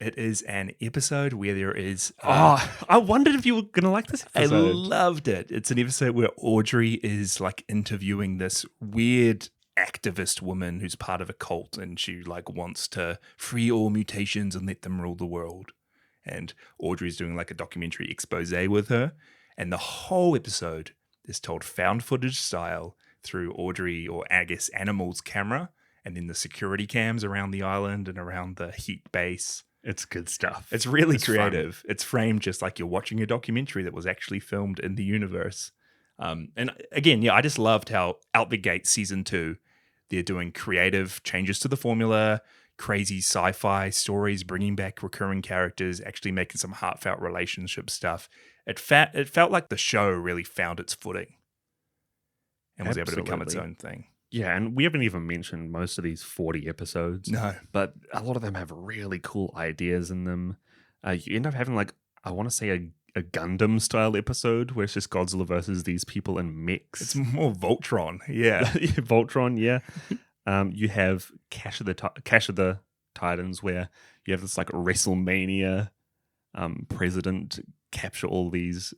It is an episode where there is... I wondered if you were going to like this episode. I loved it. It's an episode where Audrey is like interviewing this weird activist woman who's part of a cult, and she like wants to free all mutations and let them rule the world. And Audrey's doing like a documentary expose with her. And the whole episode is told found footage style through Audrey, or I guess Animal's camera, and then the security cams around the island and around the heat base. It's good stuff. It's really creative. Fun. It's framed just like you're watching a documentary that was actually filmed in the universe. And again, yeah, I just loved how out the gate season 2, they're doing creative changes to the formula, crazy sci-fi stories, bringing back recurring characters, actually making some heartfelt relationship stuff. It felt like the show really found its footing and was able to become its own thing. Yeah, and we haven't even mentioned most of these 40 episodes. No. But a lot of them have really cool ideas in them. You end up having, like, I want to say a Gundam-style episode where it's just Godzilla versus these people in mechs. It's more Voltron, yeah. Voltron, yeah. You have Cash of the Titans, where you have this, like, WrestleMania president capture all these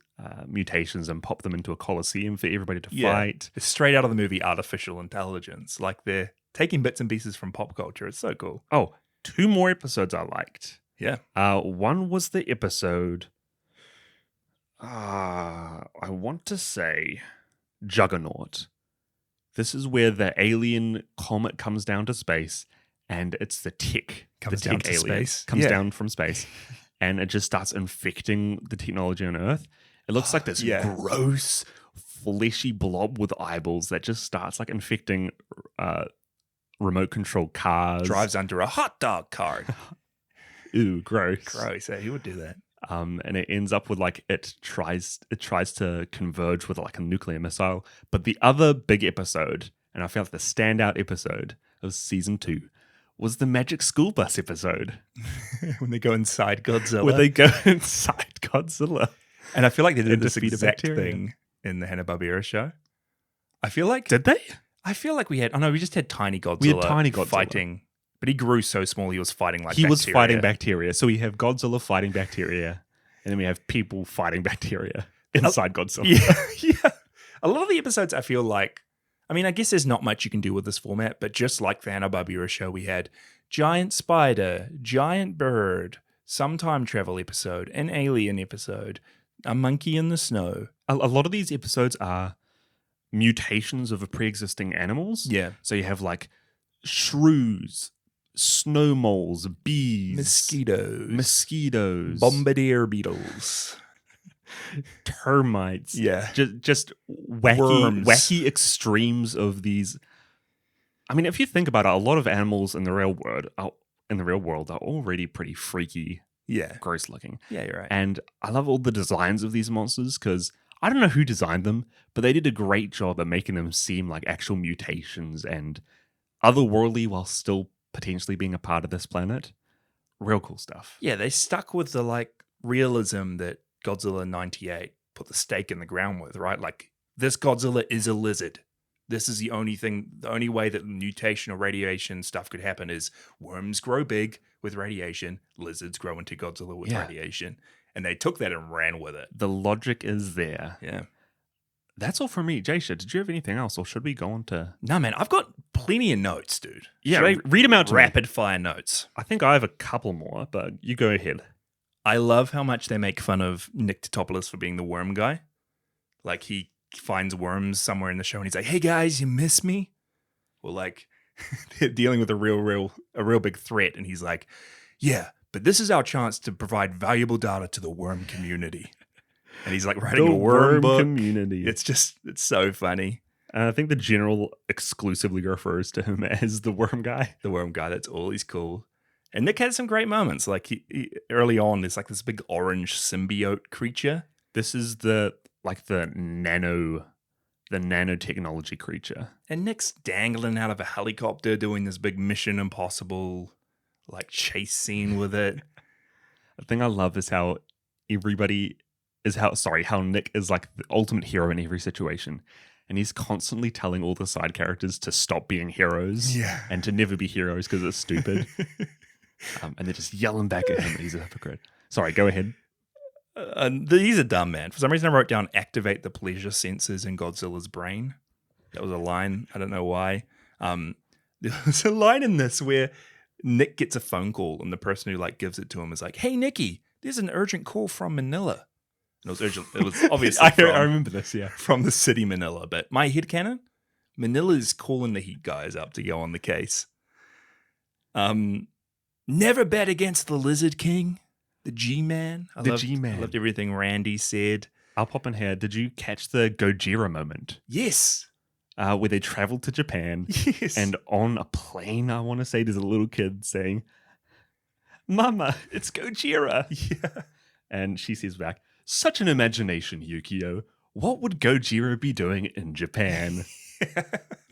mutations and pop them into a coliseum for everybody to fight. It's straight out of the movie Artificial Intelligence. Like they're taking bits and pieces from pop culture. It's so cool. Oh, 2 more episodes I liked. Yeah. One was the episode, I want to say Juggernaut. This is where the alien comet comes down to space, and it's the tech. Comes the down tech to alien space. Comes down from space. And it just starts infecting the technology on Earth. It looks like this gross, fleshy blob with eyeballs that just starts like infecting remote control cars. Drives under a hot dog cart. Ew, gross. Gross. He would do that. And it ends up with like it tries to converge with like a nuclear missile. But the other big episode, and I felt the standout episode of season 2, was the Magic School Bus episode. When they go inside Godzilla. Where they go inside Godzilla. And I feel like they did And this defeat a exact bacteria. thing in the Hanna-Barbera show. I feel like... Did they? I feel like we had... Oh, no, we just had Tiny Godzilla. We had Tiny Godzilla. Fighting. But he grew so small, he was fighting like He bacteria. was fighting bacteria. So we have Godzilla fighting bacteria. And then we have people fighting bacteria inside Godzilla. Yeah. A lot of the episodes, I feel like... I mean, I guess there's not much you can do with this format, but just like the Hanna-Barbera show, we had giant spider, giant bird, some time travel episode, an alien episode, a monkey in the snow. A lot of these episodes are mutations of pre-existing animals. Yeah. So you have like shrews, snow moles, bees, mosquitoes, bombardier beetles, termites. Yeah. Just wacky extremes of these. I mean, if you think about it, a lot of animals in the real world are already pretty freaky, Yeah. gross looking. Yeah, you're right. And I love all the designs of these monsters because I don't know who designed them, but they did a great job at making them seem like actual mutations and otherworldly while still potentially being a part of this planet. Real cool stuff. Yeah, they stuck with the like realism that Godzilla 98 put the stake in the ground with, right? Like, this Godzilla is a lizard. This is the only way that mutation or radiation stuff could happen is worms grow big with radiation, lizards grow into Godzilla with radiation. And they took that and ran with it. The logic is there. Yeah. That's all from me. Jaysha, did you have anything else, or should we go on to... No, man, I've got plenty of notes, dude. Yeah, Should I read them out to me. rapid fire notes? I think I have a couple more, but you go ahead. I love how much they make fun of Nick Totopoulos for being the worm guy. Like, he finds worms somewhere in the show and he's like, hey guys, you miss me? Or like, they're dealing with a real big threat and he's like, yeah, but this is our chance to provide valuable data to the worm community. And he's like writing a worm book. Community. It's so funny. And I think the general exclusively refers to him as the worm guy. The worm guy, that's all he's called. And Nick had some great moments. Like he early on, there's like this big orange symbiote creature. This is the nanotechnology creature. And Nick's dangling out of a helicopter doing this big Mission Impossible like chase scene with it. The thing I love is how how Nick is like the ultimate hero in every situation. And he's constantly telling all the side characters to stop being heroes and to never be heroes because it's stupid. And they're just yelling back at him. He's a hypocrite. Sorry, go ahead. He's a dumb man. For some reason, I wrote down activate the pleasure senses in Godzilla's brain. That was a line. I don't know why. There was a line in this where Nick gets a phone call and the person who like gives it to him is like, hey, Nicky, there's an urgent call from Manila. And it was urgent. It was obviously I remember this, yeah. From the city Manila. But my headcanon, Manila's calling the Heat guys up to go on the case. Never bet against the Lizard King, the G-Man. I loved everything Randy said. I'll pop in here. Did you catch the Gojira moment? Yes. Where they traveled to Japan. Yes. And on a plane, I want to say, there's a little kid saying, Mama, it's Gojira. Yeah. And she says back, such an imagination, Yukio. What would Gojira be doing in Japan?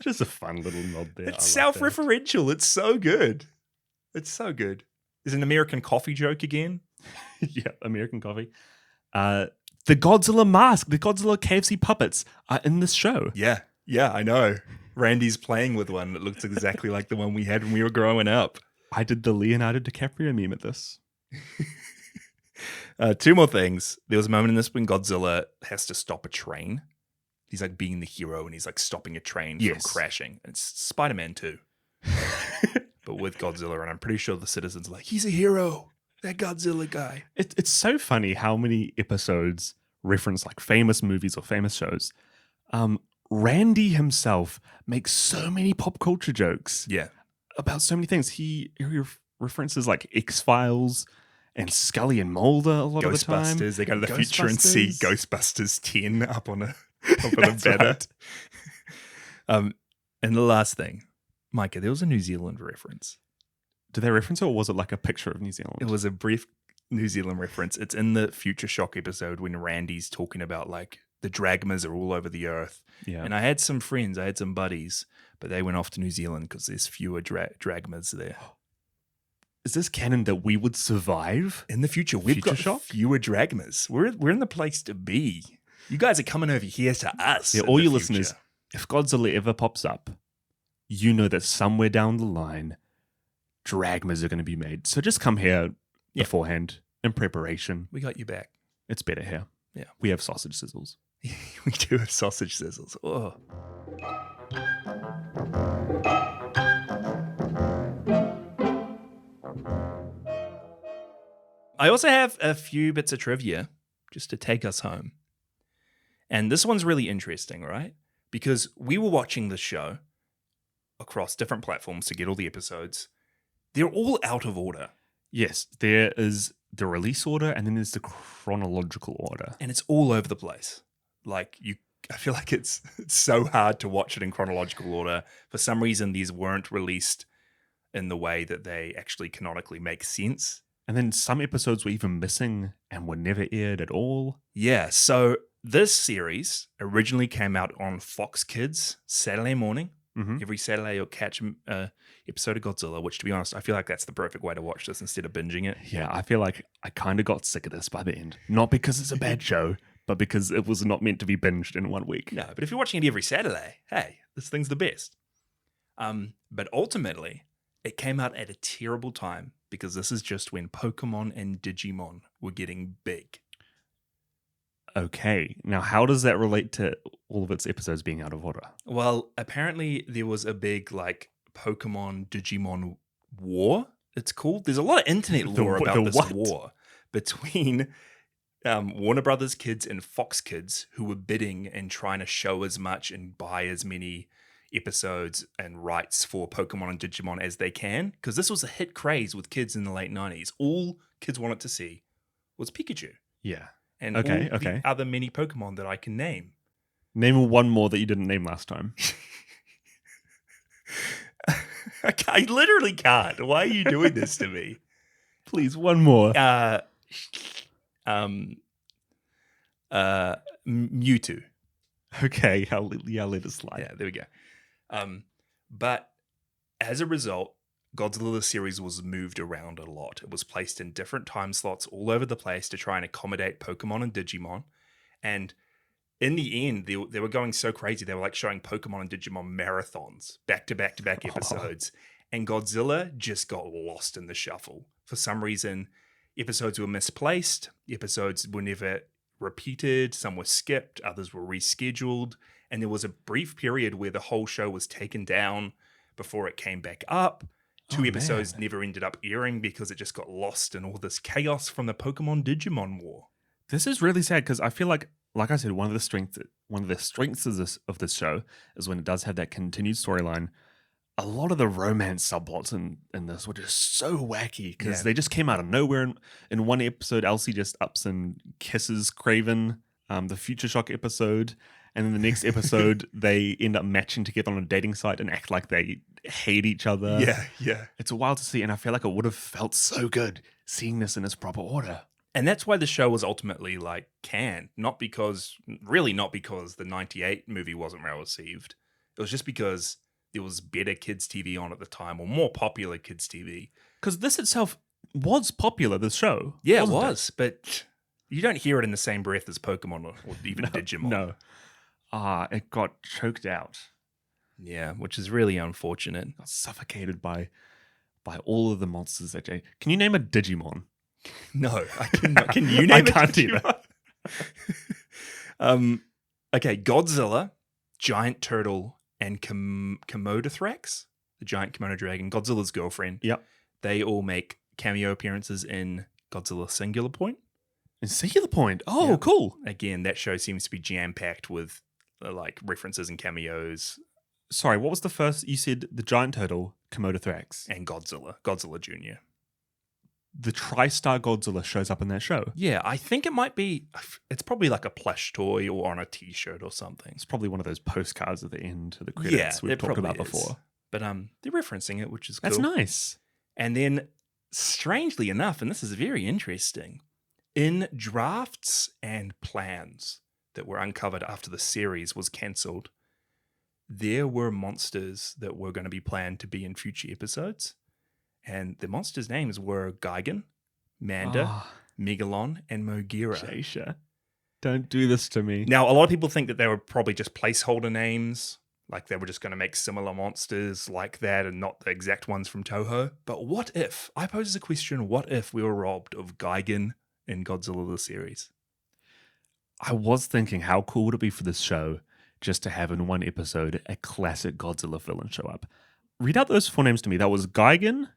Just a fun little nod there. It's self-referential. It's so good. It's so good. There's an American coffee joke again. Yeah, American coffee. The Godzilla mask, the Godzilla KFC puppets are in this show. Yeah, I know. Randy's playing with one that looks exactly like the one we had when we were growing up. I did the Leonardo DiCaprio meme at this. Two more things. There was a moment in this when Godzilla has to stop a train. He's like being the hero and he's like stopping a train from crashing. It's Spider-Man 2. But with Godzilla, and I'm pretty sure the citizens are like, he's a hero. That Godzilla guy. It's so funny how many episodes reference like famous movies or famous shows. Randy himself makes so many pop culture jokes. Yeah. About so many things. He references like X-Files and Scully and Mulder a lot of the time. Ghostbusters. They go to the future and see Ghostbusters 10 up on a banner. Right. And the last thing, Micah, there was a New Zealand reference. Did they reference it, or was it like a picture of New Zealand? It was a brief New Zealand reference. It's in the Future Shock episode when Randy's talking about like the dragmas are all over the earth. Yeah. And I had some friends, I had some buddies, but they went off to New Zealand because there's fewer dragmas there. Is this canon that we would survive? In the future, we've Future got Shock? fewer dragmas. We're in the place to be. You guys are coming over here to us. Yeah, in all the you future. listeners, if Godzilla ever pops up, you know that somewhere down the line, dragmas are going to be made. So just come here beforehand in preparation. We got you back. It's better here. Yeah. We have sausage sizzles. We do have sausage sizzles. Oh. I also have a few bits of trivia just to take us home. And this one's really interesting, right? Because we were watching the show across different platforms to get all the episodes. They're all out of order. Yes, there is the release order and then there's the chronological order. And it's all over the place. Like I feel like it's so hard to watch it in chronological order. For some reason, these weren't released in the way that they actually canonically make sense. And then some episodes were even missing and were never aired at all. Yeah, so this series originally came out on Fox Kids Saturday morning. Mm-hmm. Every Saturday you'll catch an episode of Godzilla, which to be honest, I feel like that's the perfect way to watch this instead of binging it. Yeah, I feel like I kind of got sick of this by the end. Not because it's a bad show, but because it was not meant to be binged in 1 week. No, but if you're watching it every Saturday, hey, this thing's the best. But ultimately, it came out at a terrible time because this is just when Pokemon and Digimon were getting big. Okay, now how does that relate to all of its episodes being out of order? Well, apparently there was a big like Pokemon Digimon war. It's called. There's a lot of internet lore about this war between Warner Brothers Kids and Fox Kids, who were bidding and trying to show as much and buy as many episodes and rights for Pokemon and Digimon as they can, because this was a hit craze with kids in the late 90s. All kids wanted to see was Pikachu. Yeah. And all the other many Pokemon that I can name. Name one more that you didn't name last time. I literally can't. Why are you doing this to me? Please, one more. Mewtwo. Okay, I'll let it slide. Yeah, there we go. But as a result, Godzilla the series was moved around a lot. It was placed in different time slots all over the place to try and accommodate Pokemon and Digimon. And in the end, they were going so crazy. They were like showing Pokemon and Digimon marathons, back-to-back episodes. And Godzilla just got lost in the shuffle. For some reason, episodes were misplaced. Episodes were never repeated. Some were skipped. Others were rescheduled. And there was a brief period where the whole show was taken down before it came back up. Two episodes never ended up airing because it just got lost in all this chaos from the Pokemon Digimon war. This is really sad because I feel like I said, one of the strengths of this show is when it does have that continued storyline. A lot of the romance subplots in this were just so wacky because they just came out of nowhere. In one episode, Elsie just ups and kisses Craven, the Future Shock episode. And in the next episode, they end up matching together on a dating site and act like they hate each other. Yeah. It's wild to see, and I feel like it would have felt so good seeing this in its proper order. And that's why the show was ultimately like canned. Not because the 98 movie wasn't well received. It was just because there was better kids' TV on at the time, or more popular kids' TV. Because this itself was popular, this show. Yeah, it was. But you don't hear it in the same breath as Pokemon or even Digimon. No. It got choked out. Yeah, which is really unfortunate. Got suffocated by all of the monsters that Can you name a Digimon? No, I cannot. Can you name I can't either. Okay, Godzilla, Giant Turtle, and Komodothrax, the giant Komodo dragon, Godzilla's girlfriend. Yep. They all make cameo appearances in Godzilla Singular Point. In Singular Point? Oh, cool. Again, that show seems to be jam-packed with like references and cameos. Sorry, what was the first? You said the Giant Turtle, Komodothrax. And Godzilla Jr. The TriStar Godzilla shows up in that show. Yeah, I think it's probably like a plush toy or on a t-shirt or something. It's probably one of those postcards at the end of the credits we've talked about before. But they're referencing it, which is cool. That's nice. And then, strangely enough, and this is very interesting, in drafts and plans that were uncovered after the series was cancelled, there were monsters that were going to be planned to be in future episodes. And the monsters' names were Gigan, Manda, Megalon, and Mogira. Jasha, don't do this to me. Now, a lot of people think that they were probably just placeholder names, like they were just going to make similar monsters like that and not the exact ones from Toho. But what if, I pose a question, what if we were robbed of Gigan in Godzilla the series? I was thinking, how cool would it be for this show just to have in one episode a classic Godzilla villain show up? Read out those four names to me. That was Gigan,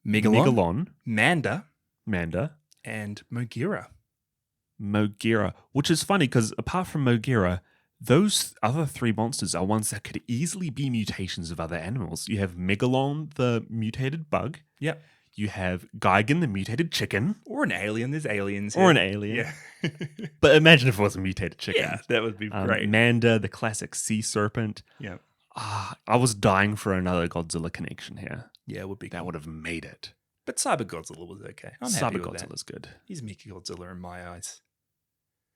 Megalon, Manda, and Mogira. Mogira, which is funny because apart from Mogira, those other three monsters are ones that could easily be mutations of other animals. You have Megalon, the mutated bug. Yep. You have Gigan, the mutated chicken. Or an alien. There's aliens. Or an alien. Yeah. But imagine if it was a mutated chicken. Yeah, that would be great. Manda, the classic sea serpent. Yeah. I was dying for another Godzilla connection here. Yeah, it would be. That would have made it. But Cyber Godzilla was okay. I'm happy Cyber with that. Godzilla's good. He's Mecha Godzilla in my eyes.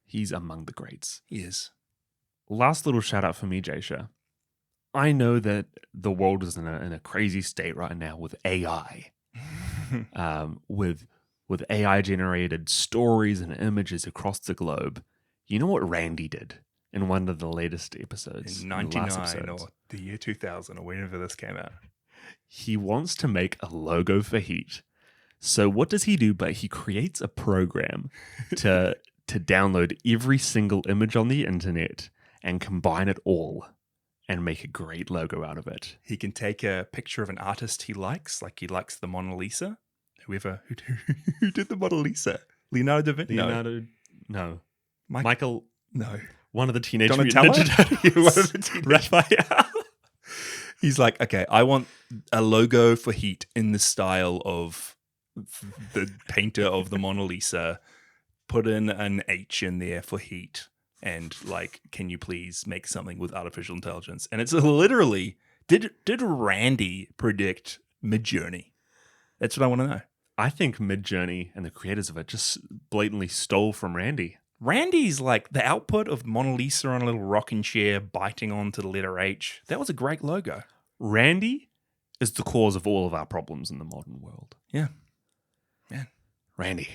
He's among the greats. He is. Last little shout out for me, Jasha. I know that the world is in a crazy state right now with AI. With AI generated stories and images across the globe. You know what Randy did in one of the latest episodes? In 99 or the year 2000 or whenever this came out. He wants to make a logo for Heat. So what does he do? But he creates a program to download every single image on the internet and combine it all and make a great logo out of it. He can take a picture of an artist he likes, like he likes the Mona Lisa. Who did the Mona Lisa? Leonardo da Vinci? No. Michael? No. One of the Teenage Donatello? Mutant Ninja Turtles. One of the Teenage Raphael. He's like, okay, I want a logo for Heat in the style of the painter of the Mona Lisa. Put in an H in there for Heat. And like, can you please make something with artificial intelligence? And it's literally, did Randy predict Midjourney? That's what I want to know. I think Midjourney and the creators of it just blatantly stole from Randy. Randy's like the output of Mona Lisa on a little rocking chair biting onto the letter H. That was a great logo. Randy is the cause of all of our problems in the modern world. Yeah. Man. Randy.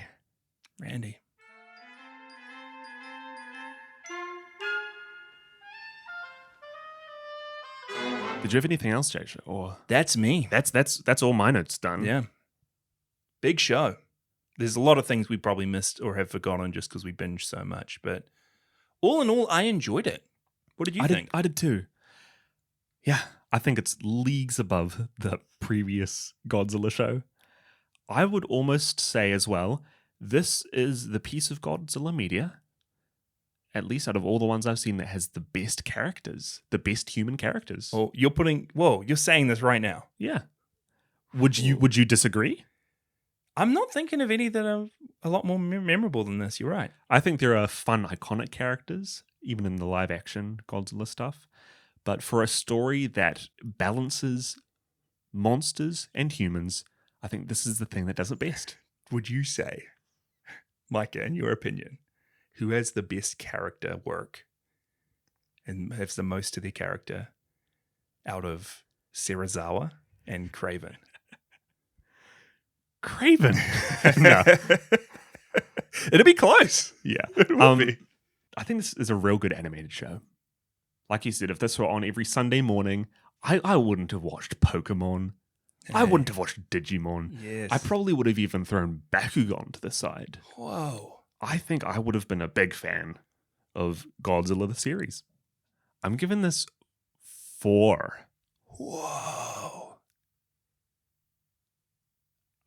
Did you have anything else, Jasha? Or That's me. that's all my notes done. Yeah. Big show. There's a lot of things we probably missed or have forgotten just because we binged so much. But all in all, I enjoyed it. What did you think? I did too. Yeah, I think it's leagues above the previous Godzilla show. I would almost say as well, this is the piece of Godzilla media, at least out of all the ones I've seen, that has the best characters, the best human characters. Oh, you're saying this right now. Yeah. Would you disagree? I'm not thinking of any that are a lot more memorable than this. You're right. I think there are fun, iconic characters, even in the live action Godzilla stuff. But for a story that balances monsters and humans, I think this is the thing that does it best. Would you say, Micah, in your opinion, who has the best character work and has the most to their character out of Serizawa and Craven? Craven. No. It'll be close. Yeah. It will be. I think this is a real good animated show. Like you said, if this were on every Sunday morning, I wouldn't have watched Pokemon. Hey. I wouldn't have watched Digimon. Yes. I probably would have even thrown Bakugan to the side. Whoa. I think I would have been a big fan of Godzilla the series. I'm giving this 4. Whoa.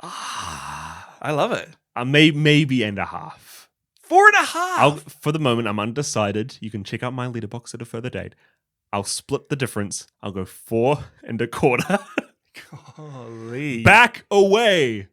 I love it. Maybe and a half. 4.5. For the moment, I'm undecided. You can check out my Letterboxd at a further date. I'll split the difference. I'll go 4.25. Golly. Back away.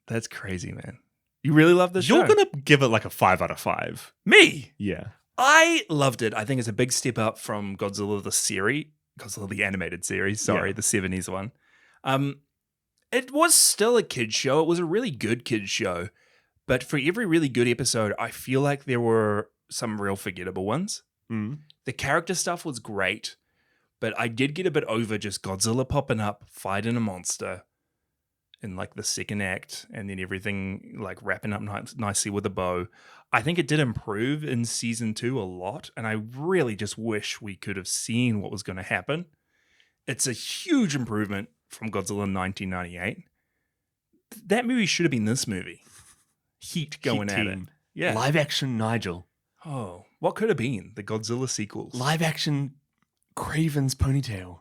That's crazy, man. You really love this You're show? going to give it like a 5 out of 5. Me? Yeah. I loved it. I think it's a big step up from Godzilla the series. Godzilla the animated series. Sorry, Yeah. the 70s one. It was still a kids show. It was a really good kids show. But for every really good episode, I feel like there were some real forgettable ones. Mm. The character stuff was great, but I did get a bit over just Godzilla popping up, fighting a monster in like the second act, and then everything like wrapping up nicely with a bow. I think it did improve in season 2 a lot, and I really just wish we could have seen what was going to happen. It's a huge improvement from Godzilla in 1998. That movie should have been this movie. Heat going at it. Team. Yeah. Live action Nigel. Oh, what could have been the Godzilla sequels? Live action Craven's ponytail.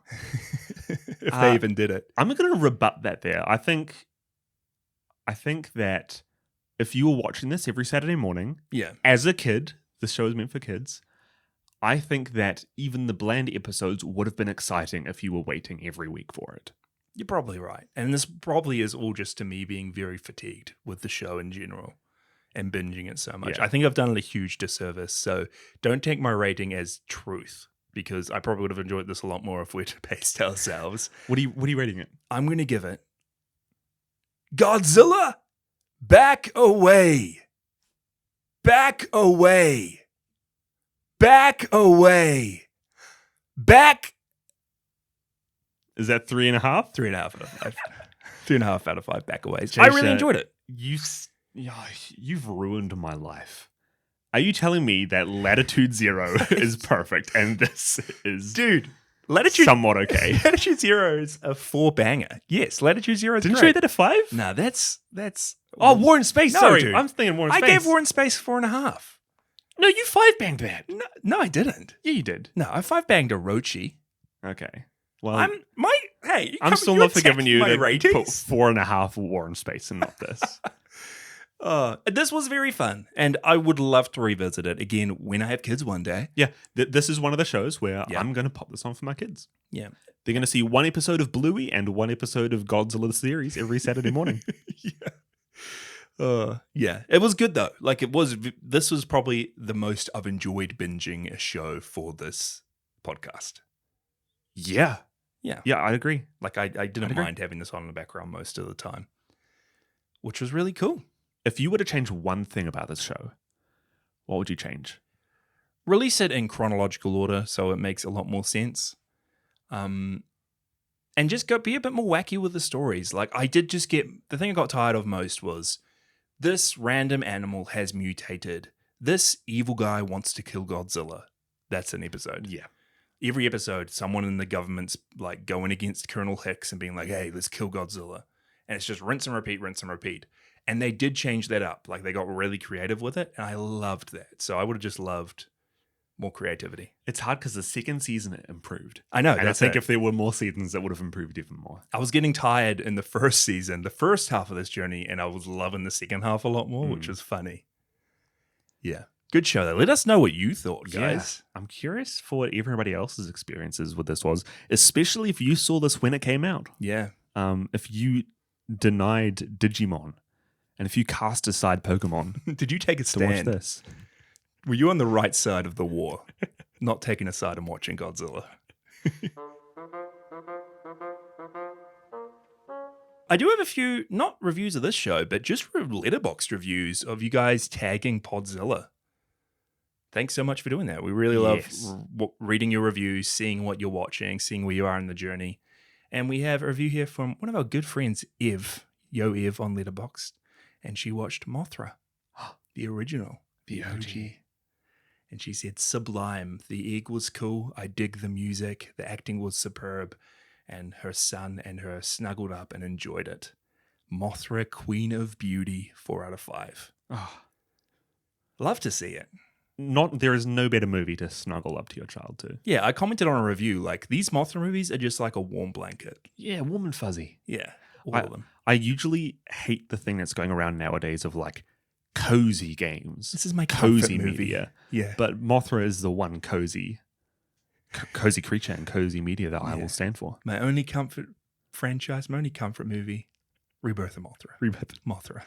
If they even did it. I'm going to rebut that there. I think that if you were watching this every Saturday morning, Yeah. as a kid, the show is meant for kids. I think that even the bland episodes would have been exciting if you were waiting every week for it. You're probably right. And this probably is all just to me being very fatigued with the show in general and binging it so much. Yeah. I think I've done it a huge disservice. So don't take my rating as truth, because I probably would have enjoyed this a lot more if we'd paced ourselves. What are you rating it? I'm going to give it Godzilla, back away. Back away. Back away. Back. Is that 3.5? 3.5 out of 5. 2.5 out of 5 back away. I Jasha, really enjoyed it. You've ruined my life. Are you telling me that Latitude Zero is perfect and this is Dude, Latitude somewhat okay? Latitude Zero is a 4-banger. Yes, Latitude Zero is Didn't great. you rate that a 5? No, that's Oh, War in Space. No, Sorry, dude. I'm thinking War in I Space. gave War in Space 4.5. No, you 5-banged that. No, I didn't. Yeah, you did. No, I 5-banged Orochi. Okay. Well, I'm still not forgiving you my to ratings. put 4.5 War in Space and not this. This was very fun, and I would love to revisit it again when I have kids one day. Yeah, this is one of the shows where Yeah. I'm going to pop this on for my kids. Yeah. They're going to see one episode of Bluey and one episode of Godzilla the series every Saturday morning. Yeah, it was good though. Like this was probably the most I've enjoyed binging a show for this podcast. Yeah. Yeah. Yeah, I'd agree. Like I didn't agree. mind having this on in the background most of the time, which was really cool. If you were to change one thing about this show, what would you change? Release it in chronological order so it makes a lot more sense. And just be a bit more wacky with the stories. Like I did just the thing I got tired of most was this random animal has mutated. This evil guy wants to kill Godzilla. That's an episode. Yeah. Every episode, someone in the government's like going against Colonel Hicks and being like, hey, let's kill Godzilla. And it's just rinse and repeat, rinse and repeat. And they did change that up. Like they got really creative with it. And I loved that. So I would have just loved more creativity. It's hard because the second season it improved. I know. And I think it. if there were more seasons, it would have improved even more. I was getting tired in the first season, the first half of this journey, and I was loving the second half a lot more, which was funny. Yeah. Good show, though. Let us know what you thought, guys. Yeah. I'm curious for what everybody else's experiences with this was, especially if you saw this when it came out. Yeah. If you denied Digimon, and if you cast aside Pokemon Did you take a to watch stand? this. Were you on the right side of the war, not taking a side and watching Godzilla? I do have a few, not reviews of this show, but just Letterboxd reviews of you guys tagging Podzilla. Thanks so much for doing that. We really love reading your reviews, seeing what you're watching, seeing where you are in the journey. And we have a review here from one of our good friends, Ev, Ev on Letterboxd. And she watched Mothra, the original, the OG. And she said, sublime. The egg was cool. I dig the music. The acting was superb. And her son and her snuggled up and enjoyed it. Mothra, Queen of Beauty, 4 out of 5. Oh. Love to see it. There is no better movie to snuggle up to your child to. Yeah, I commented on a review, like, these Mothra movies are just like a warm blanket. Yeah, warm and fuzzy. Yeah, all of them. I usually hate the thing that's going around nowadays of like cozy games. This is my cozy movie. media. Yeah. But Mothra is the one cozy creature and cozy media that I will stand for. My only comfort franchise, my only comfort movie, Rebirth of Mothra. Rebirth. Mothra.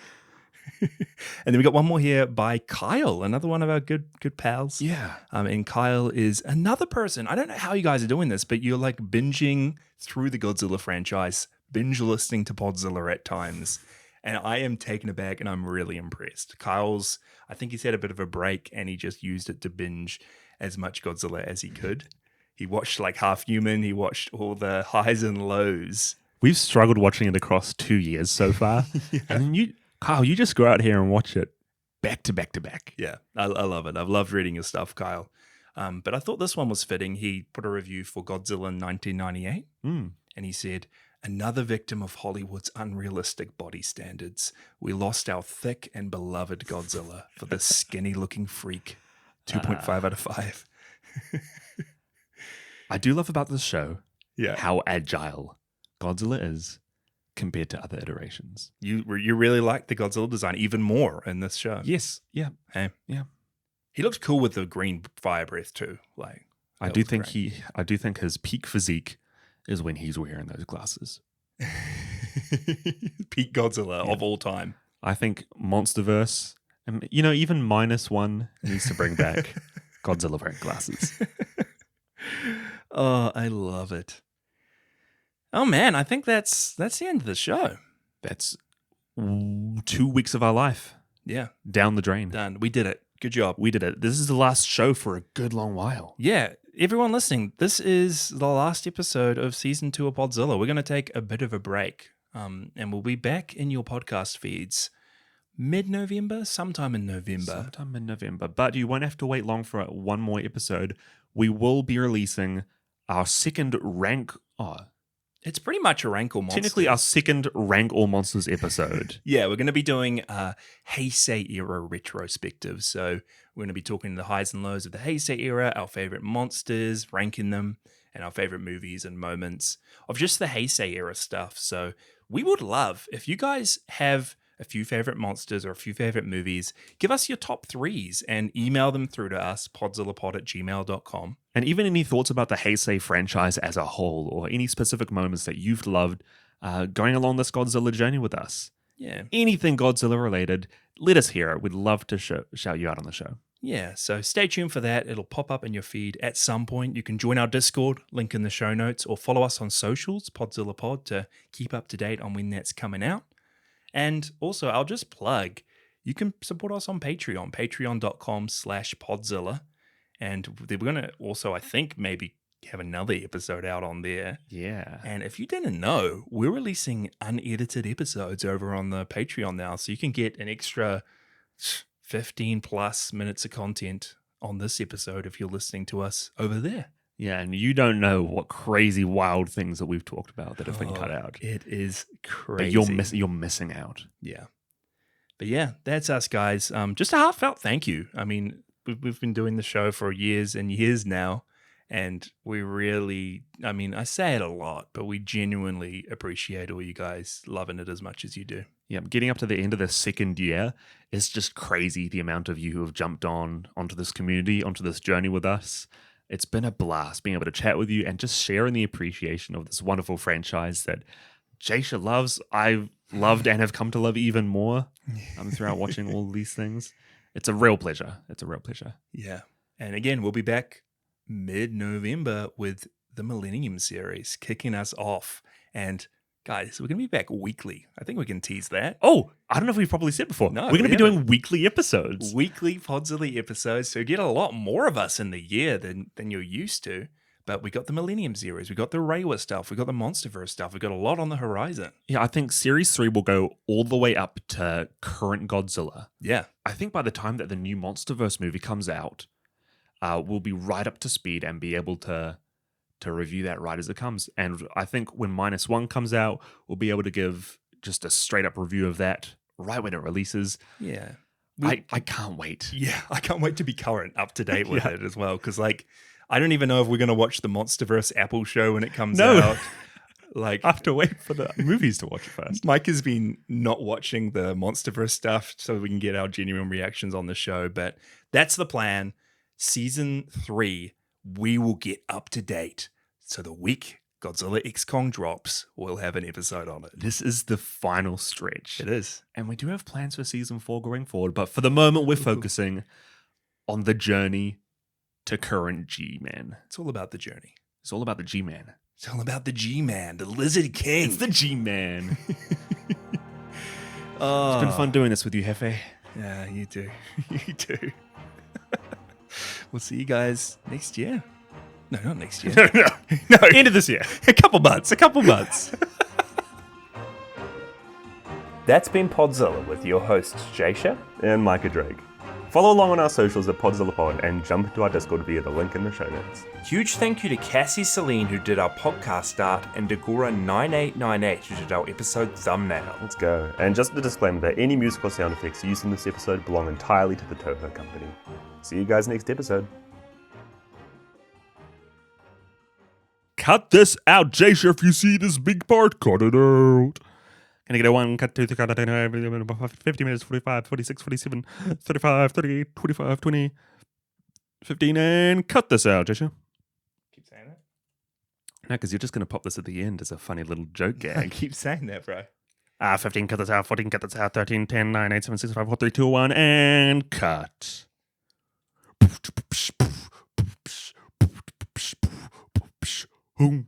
And then we got one more here by Kyle, another one of our good pals. Yeah. And Kyle is another person. I don't know how you guys are doing this, but you're like binging through the Godzilla franchise, binge listening to Podzilla at times. And I am taken aback and I'm really impressed. I think he's had a bit of a break and he just used it to binge as much Godzilla as he could. He watched like Half Human. He watched all the highs and lows. We've struggled watching it across 2 years so far. Yeah. And then Kyle, you just go out here and watch it back to back to back. Yeah, I love it. I've loved reading your stuff, Kyle. But I thought this one was fitting. He put a review for Godzilla in 1998, and he said, "Another victim of Hollywood's unrealistic body standards. We lost our thick and beloved Godzilla for this skinny-looking freak." 2.5 out of 5. I do love about this show Yeah, how agile Godzilla is compared to other iterations. you really like the Godzilla design even more in this show. Yes. Yeah. Hey, Yeah. he looked cool with the green fire breath too. Like I that do was think great. I do think his peak physique is when he's wearing those glasses. Peak Godzilla of all time. I think Monsterverse, and even -1 needs to bring back Godzilla wearing glasses. Oh, I love it. Oh man, I think that's the end of the show. That's 2 weeks of our life Yeah, down the drain. done. We did it. Good job. We did it. This is the last show for a good long while. Yeah, everyone listening, this is the last episode of season 2 of Podzilla. We're going to take a bit of a break, and we'll be back in your podcast feeds mid-November, sometime in November. Sometime in November. But you won't have to wait long for one more episode. We will be releasing our second rank. It's pretty much a rank all monsters. Technically, our second Rank All Monsters episode. Yeah, we're going to be doing a Heisei era retrospective. So we're going to be talking the highs and lows of the Heisei era, our favorite monsters, ranking them, and our favorite movies and moments of just the Heisei era stuff. So we would love if you guys have a few favorite monsters or a few favorite movies, give us your top 3s and email them through to us, podzillapod@gmail.com. And even any thoughts about the Heisei franchise as a whole, or any specific moments that you've loved going along this Godzilla journey with us. Yeah. Anything Godzilla related, let us hear it. We'd love to shout you out on the show. Yeah, so stay tuned for that. It'll pop up in your feed at some point. You can join our Discord, link in the show notes, or follow us on socials, Podzilla Pod, to keep up to date on when that's coming out. And also, I'll just plug, you can support us on Patreon, patreon.com/Podzilla. And we're going to also, I think, maybe have another episode out on there. Yeah. And if you didn't know, we're releasing unedited episodes over on the Patreon now. So you can get an extra 15 plus minutes of content on this episode if you're listening to us over there. Yeah, and you don't know what crazy, wild things that we've talked about that have been cut out. It is crazy. But you're missing out. Yeah. But yeah, that's us, guys. Just a heartfelt thank you. I mean, we've been doing the show for years and years now. And we really, I mean, I say it a lot, but we genuinely appreciate all you guys loving it as much as you do. Yeah, getting up to the end of the second year is just crazy, the amount of you who have jumped onto this community, onto this journey with us. It's been a blast being able to chat with you and just sharing the appreciation of this wonderful franchise that Jasha loves, I've loved, and have come to love even more throughout watching all these things. It's a real pleasure. It's a real pleasure. Yeah. And again, we'll be back mid-November with the Millennium series kicking us off. And guys, we're going to be back weekly. I think we can tease that. Oh, I don't know if we've probably said before. No, we're going to we be doing weekly episodes. Weekly Podzilla episodes. So you get a lot more of us in the year than you're used to. But we got the Millennium series. We got the Reiwa stuff. We got the Monsterverse stuff. We got a lot on the horizon. Yeah, I think Series 3 will go all the way up to current Godzilla. Yeah. I think by the time that the new Monsterverse movie comes out, we'll be right up to speed and be able to review that right as it comes. And I think when -1 comes out, we'll be able to give just a straight up review of that right when it releases. Yeah. I can't wait. Yeah, I can't wait to be current, up to date with it as well. Because, like, I don't even know if we're going to watch the Monsterverse Apple show when it comes out. Like, I have to wait for the movies to watch it first. Mike has been not watching the Monsterverse stuff so we can get our genuine reactions on the show. But that's the plan. Season 3, we will get up to date. So the week Godzilla X Kong drops, we'll have an episode on it. This is the final stretch. It is. And we do have plans for season 4 going forward, but for the moment, we're focusing on the journey to current G-Man. It's all about the journey. It's all about the G-Man. It's all about the G-Man, the Lizard King. It's the G-Man. Oh. It's been fun doing this with you, Hefe. Yeah, you too. You too. We'll see you guys next year. No, not next year. No. End of this year. A couple months. That's been Podzilla with your hosts Jasha and Micah Drake. Follow along on our socials at PodzillAPod and jump into our Discord via the link in the show notes. Huge thank you to Cassie Celine who did our podcast art and Degora9898 who did our episode thumbnail. Let's go. And just a disclaimer that any musical sound effects used in this episode belong entirely to the Toho Company. See you guys next episode. Cut this out, Jasha, if you see this big part. Cut it out. Can I get a 1, cut 2, 3, cut 50 minutes, 45, 46, 47, 35, 38, 25, 20, 15, and cut this out, Jasha. Keep saying that. No, because you're just going to pop this at the end as a funny little joke I gag. keep saying that, bro. 15, cut this out, 14, cut this out, 13, 10, 9, 8, 7, 6, 5, 4, 3, 2, 1, and cut. Who?